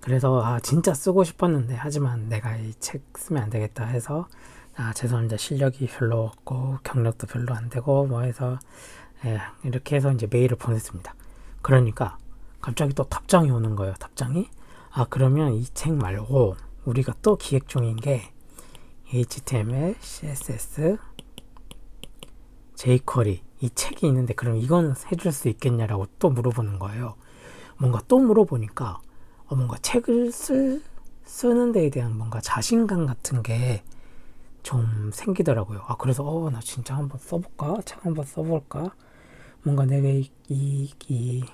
그래서 진짜 쓰고 싶었는데 하지만 내가 이 책 쓰면 안 되겠다 해서 죄송합니다, 실력이 별로 없고 경력도 별로 안 되고 해서 이렇게 해서 이제 메일을 보냈습니다. 그러니까 갑자기 또 답장이 오는 거예요. 답장이 그러면 이 책 말고 우리가 또 기획 중인 게 HTML, CSS, jQuery 이 책이 있는데 그럼 이건 해줄 수 있겠냐라고 또 물어보는 거예요. 뭔가 또 물어보니까 뭔가 책을 쓰는 데에 대한 뭔가 자신감 같은 게 좀 생기더라고요. 그래서 나 진짜 한번 써볼까? 책 한번 써볼까? 뭔가 내가 이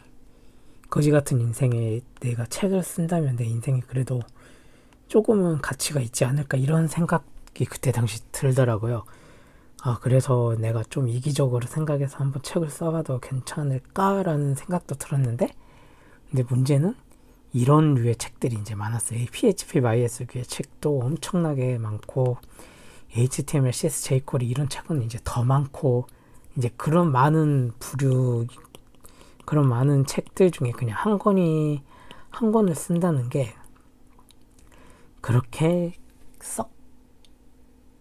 거지 같은 인생에 내가 책을 쓴다면 내 인생에 그래도 조금은 가치가 있지 않을까, 이런 생각이 그때 당시 들더라고요. 그래서 내가 좀 이기적으로 생각해서 한번 책을 써봐도 괜찮을까라는 생각도 들었는데, 근데 문제는 이런 류의 책들이 이제 많았어요. PHP, MySQL 책도 엄청나게 많고 HTML, CSS, jQuery 이런 책은 이제 더 많고, 이제 그런 많은 책들 중에 그냥 한 권을 쓴다는 게 그렇게 썩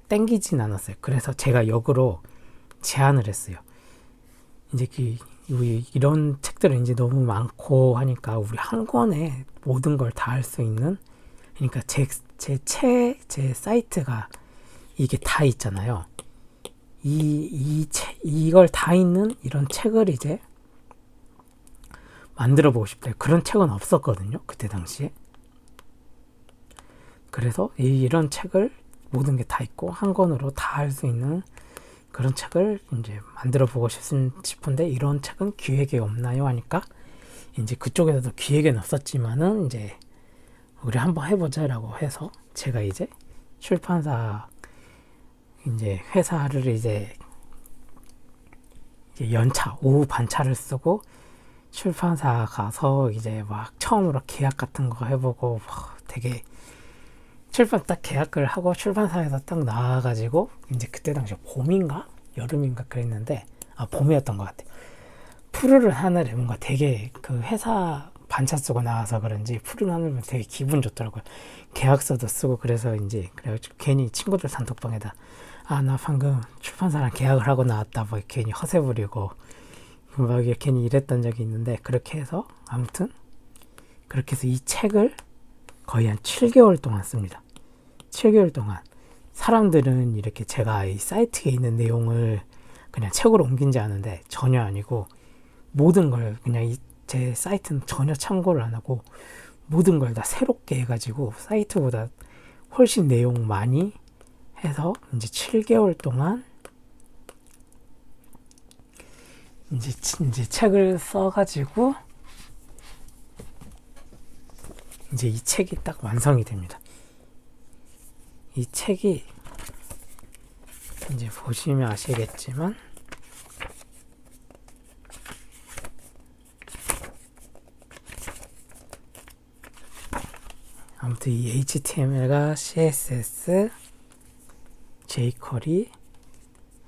땡기진 않았어요. 그래서 제가 역으로 제안을 했어요. 이제 이런 책들은 이제 너무 많고 하니까 우리 한 권에 모든 걸 다 할 수 있는, 그러니까 제 사이트가 이게 다 있잖아요. 이걸 다 있는 이런 책을 이제 만들어 보고 싶다. 그런 책은 없었거든요, 그때 당시에. 그래서 이런 책을 모든 게 다 있고 한 권으로 다 할 수 있는 그런 책을 이제 만들어 보고 싶은데 이런 책은 기획에 없나요? 하니까 이제 그쪽에서도 기획은 없었지만은 이제 우리 한번 해보자라고 해서 제가 이제 출판사 이제 회사를 이제 연차 오후 반차를 쓰고 출판사 가서 이제 막 처음으로 계약 같은 거 해보고 되게 출판 딱 계약을 하고 출판사에서 딱 나와가지고 이제 그때 당시 봄인가 여름인가 그랬는데 봄이었던 것 같아요. 푸르른 하늘에 뭔가 되게 그 회사 반차 쓰고 나와서 그런지 푸른 하늘 보면 되게 기분 좋더라고요. 계약서도 쓰고 그래서 이제 그래가지고 괜히 친구들 단톡방에다 나 방금 출판사랑 계약을 하고 나왔다 뭐 괜히 허세 부리고 막 괜히 이랬던 적이 있는데 그렇게 해서 아무튼 그렇게 해서 이 책을 거의 한 7개월 동안 씁니다. 7개월 동안 사람들은 이렇게 제가 이 사이트에 있는 내용을 그냥 책으로 옮긴지 아는데 전혀 아니고 모든 걸 그냥 제 사이트는 전혀 참고를 안 하고 모든 걸 다 새롭게 해가지고 사이트보다 훨씬 내용 많이 해서 이제 7개월 동안 이제 책을 써가지고 이제 이 책이 딱 완성이 됩니다. 이 책이 이제 보시면 아시겠지만 아무튼 이 HTML과 CSS, jQuery,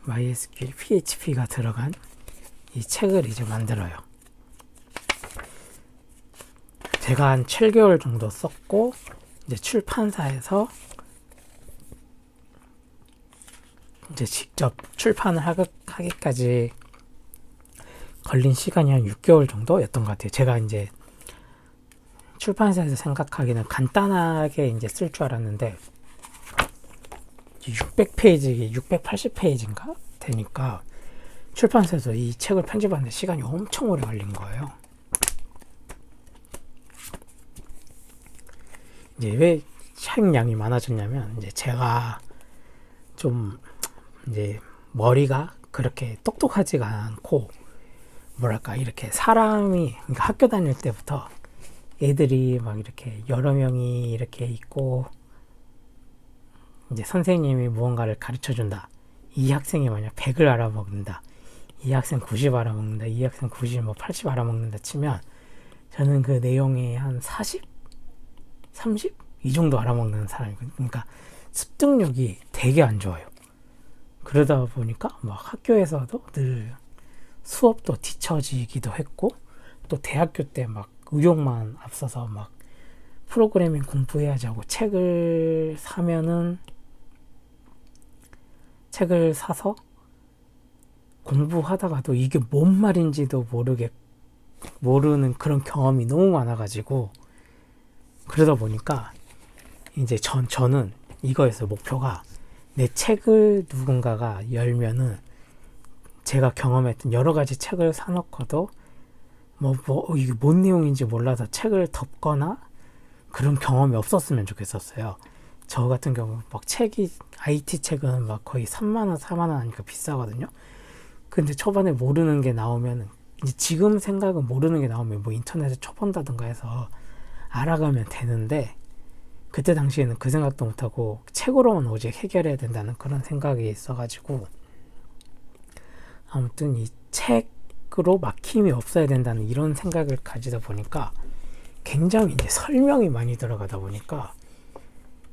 MySQL, PHP가 들어간 이 책을 이제 만들어요. 제가 한 7개월 정도 썼고 이제 출판사에서 이제 직접 출판을 하기까지 걸린 시간이 한 6개월 정도였던 것 같아요. 제가 이제 출판사에서 생각하기는 간단하게 이제 쓸 줄 알았는데 600페이지, 680페이지인가 되니까 출판사에서 이 책을 편집하는데 시간이 엄청 오래 걸린 거예요. 이제 왜 책 양이 많아졌냐면 이제 제가 좀 이제 머리가 그렇게 똑똑하지가 않고 뭐랄까 이렇게 사람이 그러니까 학교 다닐 때부터 애들이 막 이렇게 여러 명이 이렇게 있고 이제 선생님이 무언가를 가르쳐 준다. 이 학생이 만약 100을 알아먹는다. 이 학생 90 알아먹는다. 이 학생 90, 뭐 80 알아먹는다 치면 저는 그 내용이 한 40? 30? 이 정도 알아먹는 사람이거든요. 그러니까 습득력이 되게 안 좋아요. 그러다 보니까 막 학교에서도 늘 수업도 뒤처지기도 했고 또 대학교 때 막 의욕만 앞서서 막 프로그래밍 공부해야지 하고 책을 사서 공부하다가도 이게 뭔 말인지도 모르는 그런 경험이 너무 많아가지고 그러다 보니까 이제 저는 이거에서 목표가 내 책을 누군가가 열면은 제가 경험했던 여러 가지 책을 사놓고도 이게 뭔 내용인지 몰라서 책을 덮거나 그런 경험이 없었으면 좋겠었어요. 저 같은 경우 막 책이 IT 책은 막 거의 3만원, 4만원 하니까 비싸거든요. 근데 초반에 모르는 게 나오면 이제 지금 생각은 모르는 게 나오면 뭐 인터넷에 쳐본다든가 해서 알아가면 되는데 그때 당시에는 그 생각도 못하고 책으로만 오직 해결해야 된다는 그런 생각이 있어가지고 아무튼 이 책으로 막힘이 없어야 된다는 이런 생각을 가지다 보니까 굉장히 이제 설명이 많이 들어가다 보니까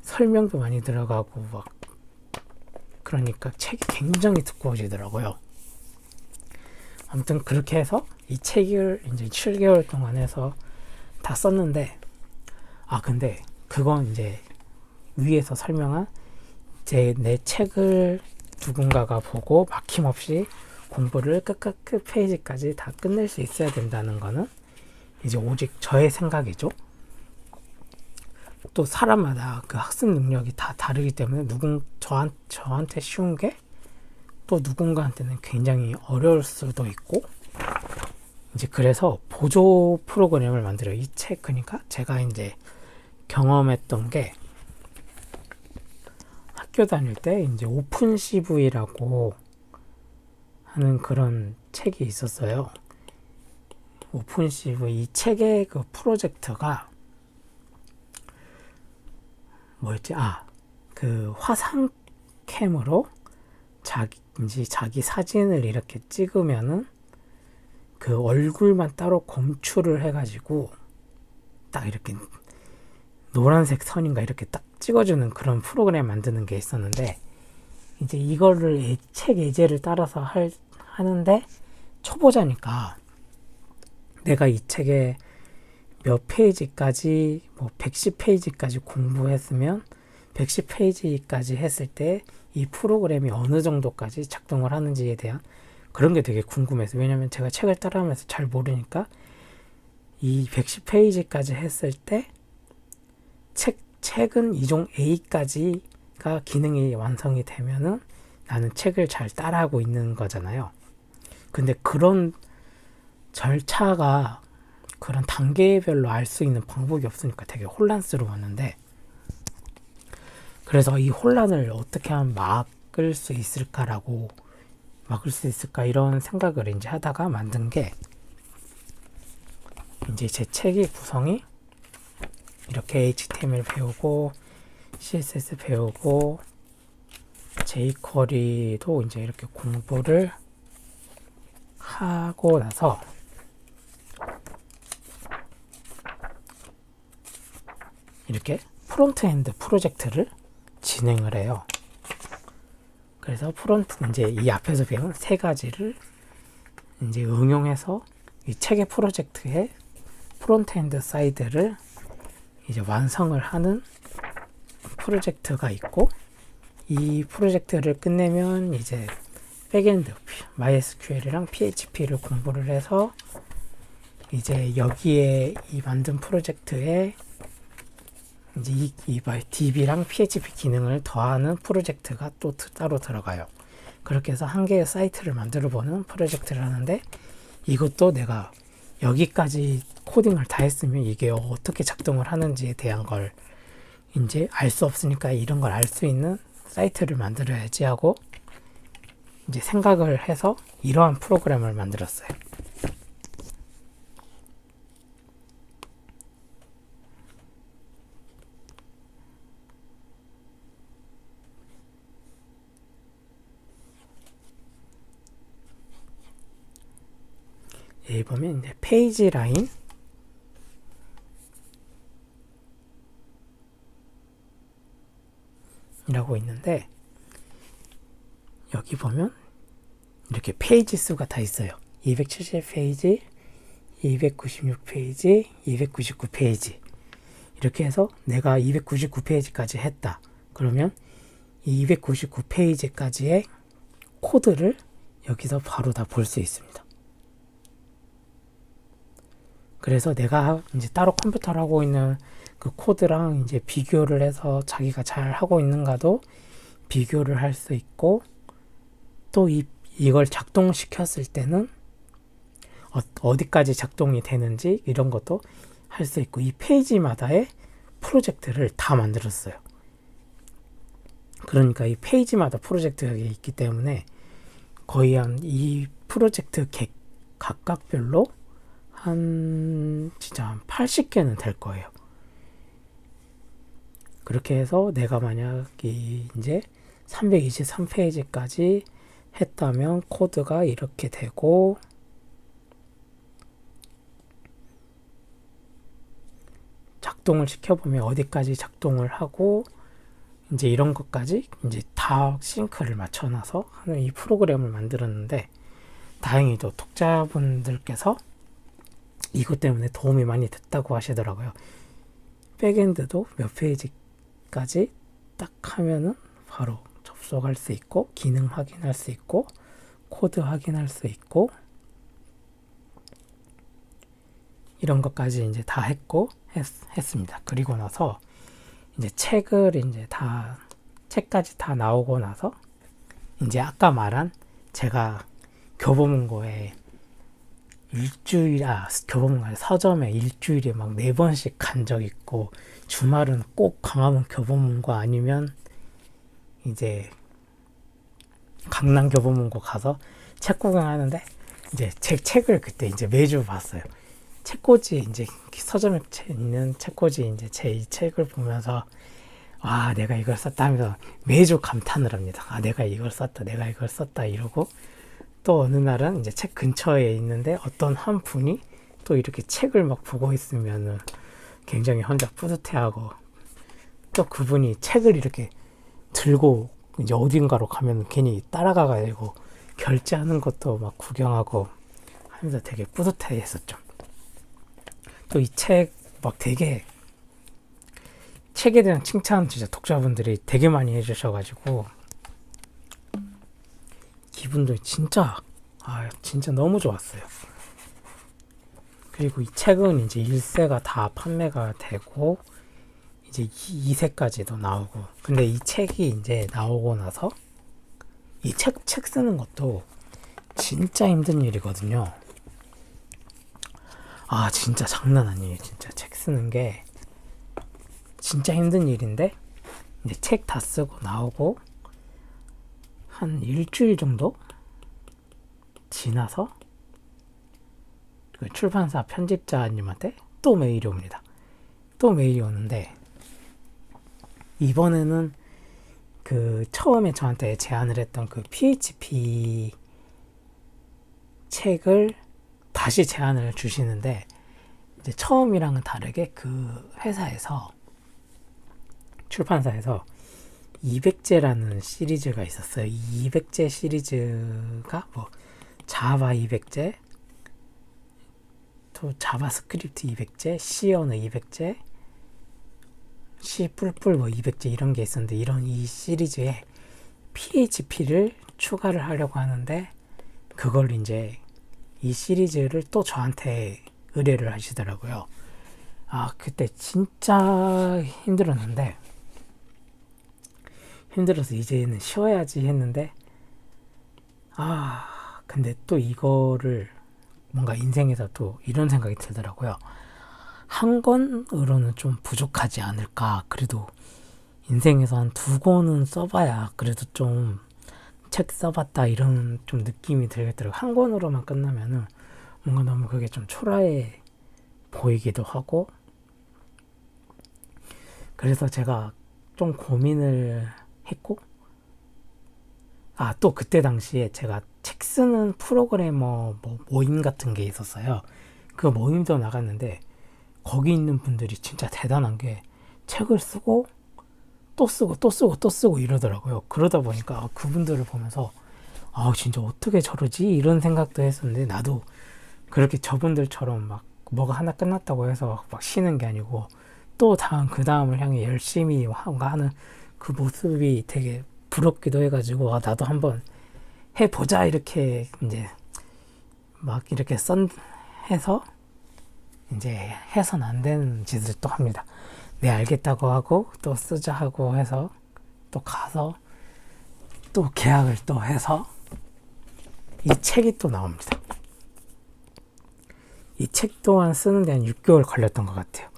설명도 많이 들어가고 막 그러니까 책이 굉장히 두꺼워지더라고요. 아무튼 그렇게 해서 이 책을 이제 7개월 동안 해서 다 썼는데 근데 그건 이제 위에서 설명한 내 책을 누군가가 보고 막힘없이 공부를 끝 페이지까지 다 끝낼 수 있어야 된다는 거는 이제 오직 저의 생각이죠. 또 사람마다 그 학습 능력이 다 다르기 때문에 저한테 쉬운 게 또 누군가한테는 굉장히 어려울 수도 있고 이제 그래서 보조 프로그램을 만들어요. 이 책 그러니까 제가 이제 경험했던 게 학교 다닐 때 이제 오픈 CV라고 하는 그런 책이 있었어요. 오픈 CV 이 책의 그 프로젝트가 뭐였지? 그 화상캠으로 자기 사진을 이렇게 찍으면은 그 얼굴만 따로 검출을 해가지고 딱 이렇게 노란색 선인가 이렇게 딱 찍어주는 그런 프로그램 만드는 게 있었는데, 이제 이거를 책 예제를 따라서 하는데 초보자니까 내가 이 책에 몇 페이지까지 110페이지까지 공부했으면 110페이지까지 했을 때 이 프로그램이 어느 정도까지 작동을 하는지에 대한 그런 게 되게 궁금해서, 왜냐면 제가 책을 따라하면서 잘 모르니까 이 110페이지까지 했을 때 책은 이종 A까지가 기능이 완성이 되면은 나는 책을 잘 따라하고 있는 거잖아요. 근데 그런 절차가 그런 단계별로 알 수 있는 방법이 없으니까 되게 혼란스러웠는데, 그래서 이 혼란을 어떻게 하면 막을 수 있을까 이런 생각을 이제 하다가 만든 게, 이제 제 책의 구성이 이렇게 HTML 배우고 CSS 배우고 jQuery도 이제 이렇게 공부를 하고 나서 이렇게 프론트엔드 프로젝트를 진행을 해요. 그래서 이제 이 앞에서 배운 세 가지를 이제 응용해서 이 책의 프로젝트의 프론트엔드 사이드를 이제 완성을 하는 프로젝트가 있고, 이 프로젝트를 끝내면 이제 백엔드 MySQL이랑 PHP를 공부를 해서 이제 여기에 이 만든 프로젝트에 이제 이 DB랑 PHP 기능을 더하는 프로젝트가 또 따로 들어가요. 그렇게 해서 한 개의 사이트를 만들어 보는 프로젝트를 하는데, 이것도 내가 여기까지 코딩을 다 했으면 이게 어떻게 작동을 하는지에 대한 걸 이제 알 수 없으니까 이런 걸 알 수 있는 사이트를 만들어야지 하고 이제 생각을 해서 이러한 프로그램을 만들었어요. 여기 보면 이제 페이지 라인 이라고 있는데, 여기 보면 이렇게 페이지 수가 다 있어요. 270페이지, 296페이지, 299페이지. 이렇게 해서 내가 299페이지까지 했다. 그러면 299페이지까지의 코드를 여기서 바로 다 볼 수 있습니다. 그래서 내가 이제 따로 컴퓨터를 하고 있는 그 코드랑 이제 비교를 해서 자기가 잘 하고 있는가도 비교를 할 수 있고, 또 이걸 작동시켰을 때는 어디까지 작동이 되는지 이런 것도 할 수 있고, 이 페이지마다의 프로젝트를 다 만들었어요. 그러니까 이 페이지마다 프로젝트가 있기 때문에 거의 이 프로젝트 각각별로 진짜 한 80개는 될 거예요. 그렇게 해서 내가 만약 이제 323페이지까지 했다면 코드가 이렇게 되고, 작동을 시켜보면 어디까지 작동을 하고, 이제 이런 것까지 이제 다 싱크를 맞춰놔서 하는 이 프로그램을 만들었는데, 다행히도 독자분들께서 이것 때문에 도움이 많이 됐다고 하시더라고요. 백엔드도 몇 페이지까지 딱 하면은 바로 접속할 수 있고, 기능 확인할 수 있고, 코드 확인할 수 있고, 이런 것까지 이제 다 했습니다. 그리고 나서 이제 책까지 다 나오고 나서 이제 아까 말한 제가 교보문고에 교보문고 서점에 일주일에 막 4번씩 간 적 있고, 주말은 꼭 광화문 교보문고 아니면 이제 강남 교보문고 가서 책 구경하는데 이제 제 책을 그때 이제 매주 봤어요. 책꽂이 이제 서점에 있는 책꽂이 이제 제 이 책을 보면서 아 내가 이걸 썼다 하면서 매주 감탄을 합니다. 아 내가 이걸 썼다 내가 이걸 썼다 이러고 또 어느 날은 이제 책 근처에 있는데 어떤 한 분이 또 이렇게 책을 막 보고 있으면은 굉장히 혼자 뿌듯해하고 또 그분이 책을 이렇게 들고 이제 어딘가로 가면 괜히 따라가가지고 결제하는 것도 막 구경하고 하면서 되게 뿌듯해 했었죠. 또 이 책 막 되게 책에 대한 칭찬 진짜 독자분들이 되게 많이 해주셔가지고 기분도 진짜 진짜 너무 좋았어요. 그리고 이 책은 이제 1세가 다 판매가 되고 이제 2세까지도 나오고 근데 이 책이 이제 나오고 나서 이 책 쓰는 것도 진짜 힘든 일이거든요. 진짜 장난 아니에요. 진짜 책 쓰는 게 진짜 힘든 일인데 이제 책 다 쓰고 나오고 한 일주일 정도 지나서 그 출판사 편집자님한테 또 메일이 옵니다. 또 메일이 오는데 이번에는 그 처음에 저한테 제안을 했던 그 PHP 책을 다시 제안을 주시는데 이제 처음이랑은 다르게 그 회사에서 출판사에서 200제라는 시리즈가 있었어요. 이 200제 시리즈가 뭐 자바 200제, 또 자바스크립트 200제, C 언어 200제, C++ 뭐 200제 이런 게 있었는데 이런 이 시리즈에 PHP를 추가를 하려고 하는데 그걸 이제 이 시리즈를 또 저한테 의뢰를 하시더라고요. 그때 진짜 힘들었는데 힘들어서 이제는 쉬어야지 했는데 근데 또 이거를 뭔가 인생에서 또 이런 생각이 들더라고요. 한 권으로는 좀 부족하지 않을까. 그래도 인생에서 한 2권은 써봐야 그래도 좀 책 써봤다 이런 좀 느낌이 들겠더라고요. 한 권으로만 끝나면은 뭔가 너무 그게 좀 초라해 보이기도 하고 그래서 제가 좀 고민을 했고 또 그때 당시에 제가 책 쓰는 프로그래머 모임 같은 게 있었어요. 그 모임도 나갔는데 거기 있는 분들이 진짜 대단한 게 책을 쓰고 또 쓰고 또 쓰고 또 쓰고 이러더라고요. 그러다 보니까 그분들을 보면서 진짜 어떻게 저러지? 이런 생각도 했었는데 나도 그렇게 저분들처럼 막 뭐가 하나 끝났다고 해서 막 쉬는 게 아니고 또 그 다음을 향해 열심히 하는 그 모습이 되게 부럽기도 해가지고 나도 한번 해보자 이렇게 이제 막 이렇게 해서 이제 해선 안 되는 짓을 또 합니다. 네 알겠다고 하고 또 쓰자 하고 해서 또 가서 또 계약을 또 해서 이 책이 또 나옵니다. 이 책 또한 쓰는데 한 6개월 걸렸던 것 같아요.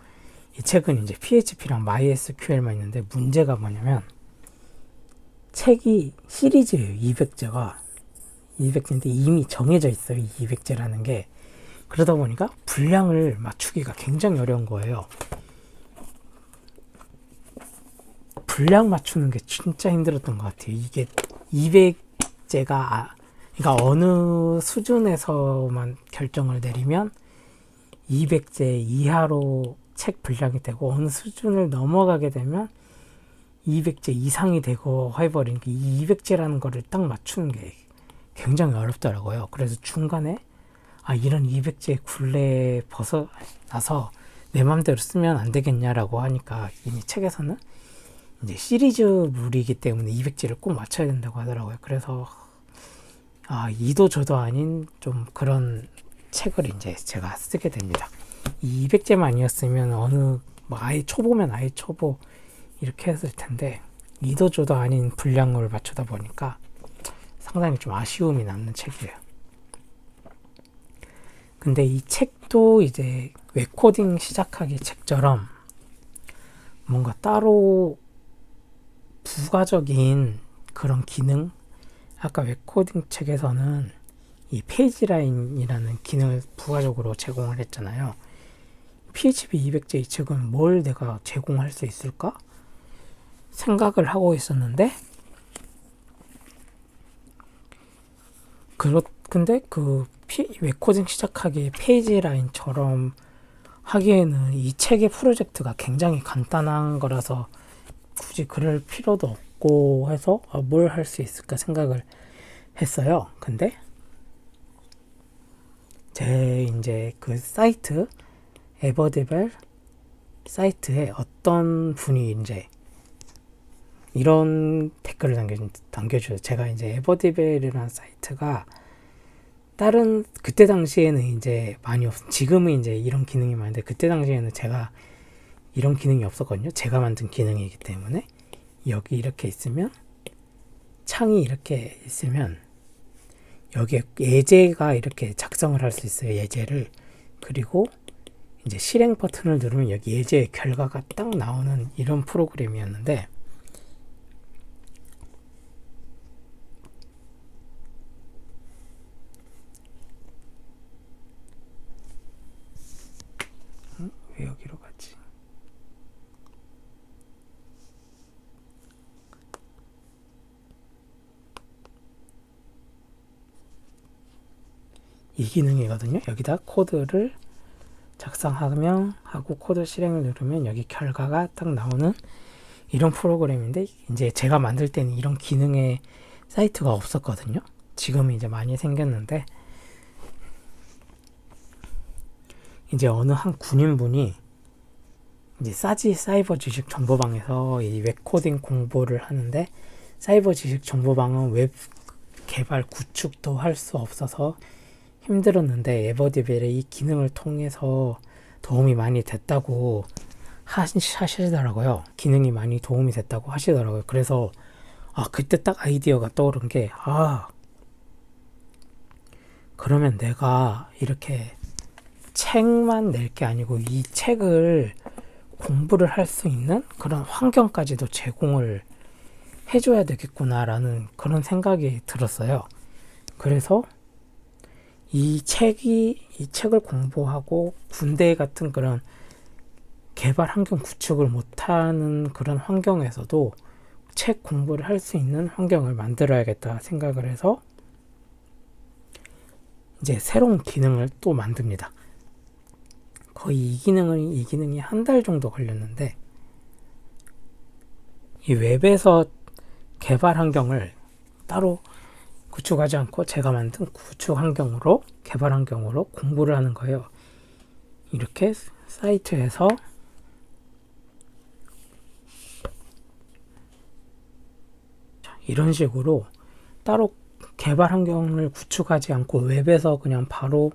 이 책은 이제 PHP랑 MySQL만 있는데 문제가 뭐냐면 책이 시리즈예요. 200제가 200제인데 이미 정해져 있어요. 이 200제라는 게. 그러다 보니까 분량을 맞추기가 굉장히 어려운 거예요. 분량 맞추는 게 진짜 힘들었던 것 같아요. 이게 200제가 그러니까 어느 수준에서만 결정을 내리면 200제 이하로 책 분량이 되고 어느 수준을 넘어가게 되면 200제 이상이 되고 해버리니까 이 200제라는 거를 딱 맞추는 게 굉장히 어렵더라고요. 그래서 중간에 이런 200제 굴레에 벗어나서 내 맘대로 쓰면 안 되겠냐라고 하니까 이미 책에서는 이제 시리즈물이기 때문에 200제를 꼭 맞춰야 된다고 하더라고요. 그래서 이도 저도 아닌 좀 그런 책을 이제 제가 쓰게 됩니다. 이 200제만이었으면 아예 초보면 아예 초보 이렇게 했을 텐데 이도 저도 아닌 분량을 맞추다 보니까 상당히 좀 아쉬움이 남는 책이에요. 근데 이 책도 이제 웹코딩 시작하기 책처럼 뭔가 따로 부가적인 그런 기능, 아까 웹코딩 책에서는 이 페이지 라인이라는 기능을 부가적으로 제공을 했잖아요. PHP 200j 책은 뭘 내가 제공할 수 있을까 생각을 하고 있었는데, 근데 그 웹코딩 시작하기 페이지 라인처럼 하기에는 이 책의 프로젝트가 굉장히 간단한 거라서 굳이 그럴 필요도 없고 해서 뭘 할 수 있을까 생각을 했어요. 근데 제 이제 그 사이트 에버데벨 사이트에 어떤 분이 이제 이런 댓글을 남겨줘요. 제가 이제 에버데벨이라는 사이트가 다른 그때 당시에는 이제 많이 지금은 이제 이런 기능이 많은데 그때 당시에는 제가 이런 기능이 없었거든요. 제가 만든 기능이기 때문에 여기 이렇게 있으면 창이 이렇게 있으면 여기에 예제가 이렇게 작성을 할 수 있어요. 예제를. 그리고 이제 실행 버튼을 누르면 여기 예제의 결과가 딱 나오는 이런 프로그램이었는데, 왜 여기로 가지? 이 기능이거든요. 여기다 코드를 작성하면 하고 코드 실행을 누르면 여기 결과가 딱 나오는 이런 프로그램인데, 이제 제가 만들 때는 이런 기능의 사이트가 없었거든요. 지금은 이제 많이 생겼는데, 이제 어느 한 군인분이 이제 싸지 사이버 지식 정보방에서 이 웹코딩 공부를 하는데, 사이버 지식 정보방은 웹 개발 구축도 할 수 없어서 힘들었는데 에버데벨의 이 기능을 통해서 도움이 많이 됐다고 하시더라고요. 기능이 많이 도움이 됐다고 하시더라고요. 그래서 그때 딱 아이디어가 떠오른 게, 그러면 내가 이렇게 책만 낼 게 아니고 이 책을 공부를 할 수 있는 그런 환경까지도 제공을 해줘야 되겠구나라는 그런 생각이 들었어요. 그래서 이 책을 공부하고 군대 같은 그런 개발 환경 구축을 못하는 그런 환경에서도 책 공부를 할 수 있는 환경을 만들어야겠다 생각을 해서 이제 새로운 기능을 또 만듭니다. 거의 이 기능이 한 달 정도 걸렸는데, 이 웹에서 개발 환경을 따로 구축하지 않고 제가 만든 구축 환경으로, 개발 환경으로 공부를 하는 거예요. 이렇게 사이트에서 이런 식으로 따로 개발 환경을 구축하지 않고 웹에서 그냥 바로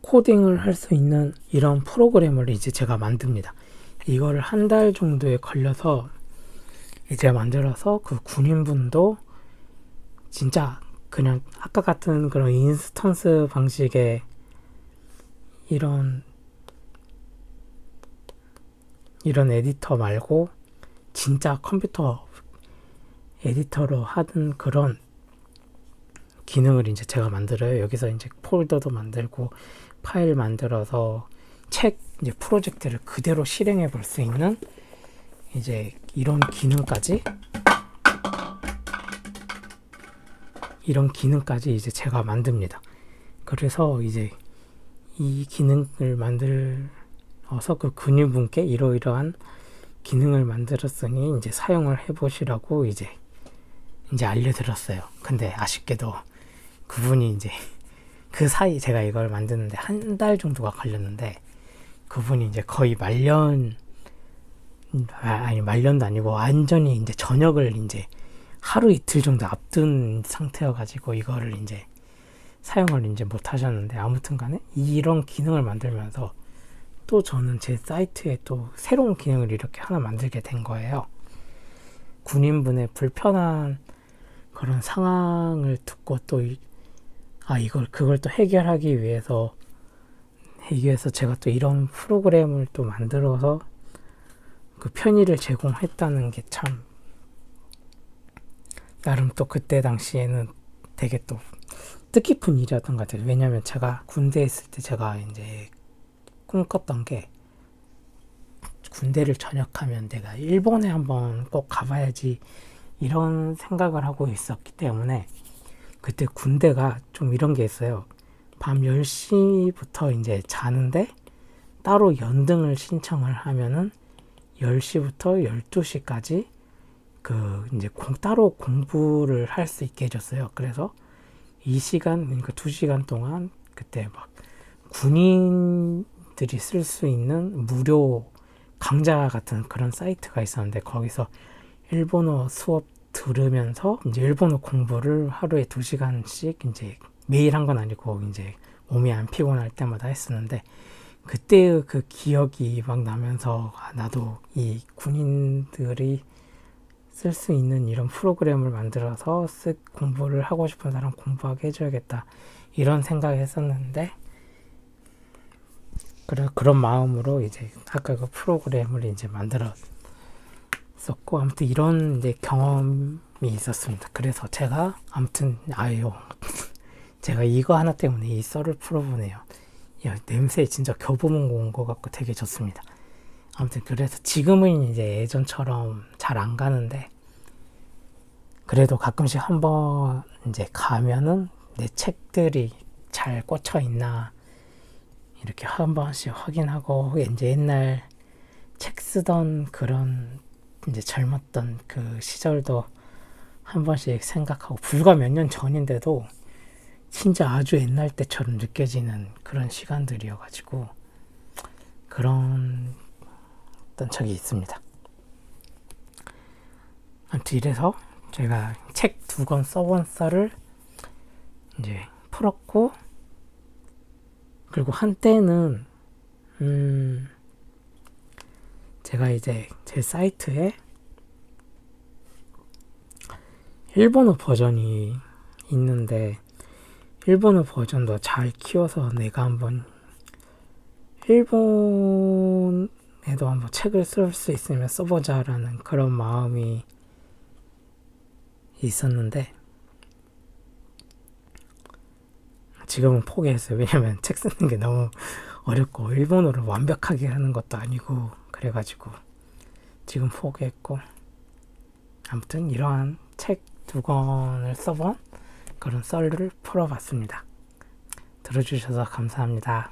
코딩을 할 수 있는 이런 프로그램을 이제 제가 만듭니다. 이거를 한 달 정도에 걸려서 이제 만들어서 그 군인분도 진짜 그냥 아까 같은 그런 인스턴스 방식의 이런 에디터 말고 진짜 컴퓨터 에디터로 하던 그런 기능을 이제 제가 만들어요. 여기서 이제 폴더도 만들고 파일 만들어서 책 이제 프로젝트를 그대로 실행해 볼 수 있는 이제 이런 기능까지 이제 제가 만듭니다. 그래서 이제 이 기능을 만들어서 그 군인분께 이러이러한 기능을 만들었으니 이제 사용을 해보시라고 이제 알려드렸어요. 근데 아쉽게도 그분이 이제 그 사이 제가 이걸 만드는데 한 달 정도가 걸렸는데, 그분이 이제 거의 말년도 아니고 완전히 이제 저녁을 이제 하루 이틀 정도 앞둔 상태여가지고 이거를 이제 사용을 이제 못 하셨는데, 아무튼 간에 이런 기능을 만들면서 또 저는 제 사이트에 또 새로운 기능을 이렇게 하나 만들게 된 거예요. 군인분의 불편한 그런 상황을 듣고 또 그걸 또 해결하기 위해서 제가 또 이런 프로그램을 또 만들어서 그 편의를 제공했다는 게 참 나름 또 그때 당시에는 되게 또 뜻깊은 일이었던 것 같아요. 왜냐면 제가 군대에 있을 때 제가 이제 꿈꿨던 게 군대를 전역하면 내가 일본에 한번 꼭 가봐야지 이런 생각을 하고 있었기 때문에 그때 군대가 좀 이런 게 있어요. 밤 10시부터 이제 자는데 따로 연등을 신청을 하면은 10시부터 12시까지 그 이제 따로 공부를 할 수 있게 해줬어요. 그래서 이 시간, 그러니까 2시간 동안 그때 막 군인들이 쓸 수 있는 무료 강좌 같은 그런 사이트가 있었는데 거기서 일본어 수업 들으면서 이제 일본어 공부를 하루에 2시간씩 이제 매일 한 건 아니고 이제 몸이 안 피곤할 때마다 했었는데 그때의 그 기억이 막 나면서 나도 이 군인들이 쓸 수 있는 이런 프로그램을 만들어서 공부를 하고 싶은 사람 공부하게 해줘야겠다 이런 생각을 했었는데 그런 마음으로 이제 아까 그 프로그램을 이제 만들었었고 아무튼 이런 이제 경험이 있었습니다. 그래서 제가 아무튼 제가 이거 하나 때문에 이 썰을 풀어보네요. 야, 냄새 진짜 교보문고 온 것 같고 되게 좋습니다. 아무튼 그래서 지금은 이제 예전처럼 잘 안 가는데 그래도 가끔씩 한번 이제 가면은 내 책들이 잘 꽂혀 있나 이렇게 한 번씩 확인하고 이제 옛날 책 쓰던 그런 이제 젊었던 그 시절도 한 번씩 생각하고 불과 몇 년 전인데도 진짜 아주 옛날 때처럼 느껴지는 그런 시간들이어가지고 그런 어떤 적이 있습니다. 아무튼 이래서 제가 책 2권 써본 썰을 이제 풀었고 그리고 한때는 제가 이제 제 사이트에 일본어 버전이 있는데 일본어 버전도 잘 키워서 내가 한번 일본에도 한번 책을 쓸 수 있으면 써보자라는 그런 마음이 있었는데 지금은 포기했어요. 왜냐면 책 쓰는 게 너무 어렵고 일본어를 완벽하게 하는 것도 아니고 그래가지고 지금 포기했고 아무튼 이러한 책 2권을 써본 그런 썰을 풀어봤습니다. 들어주셔서 감사합니다.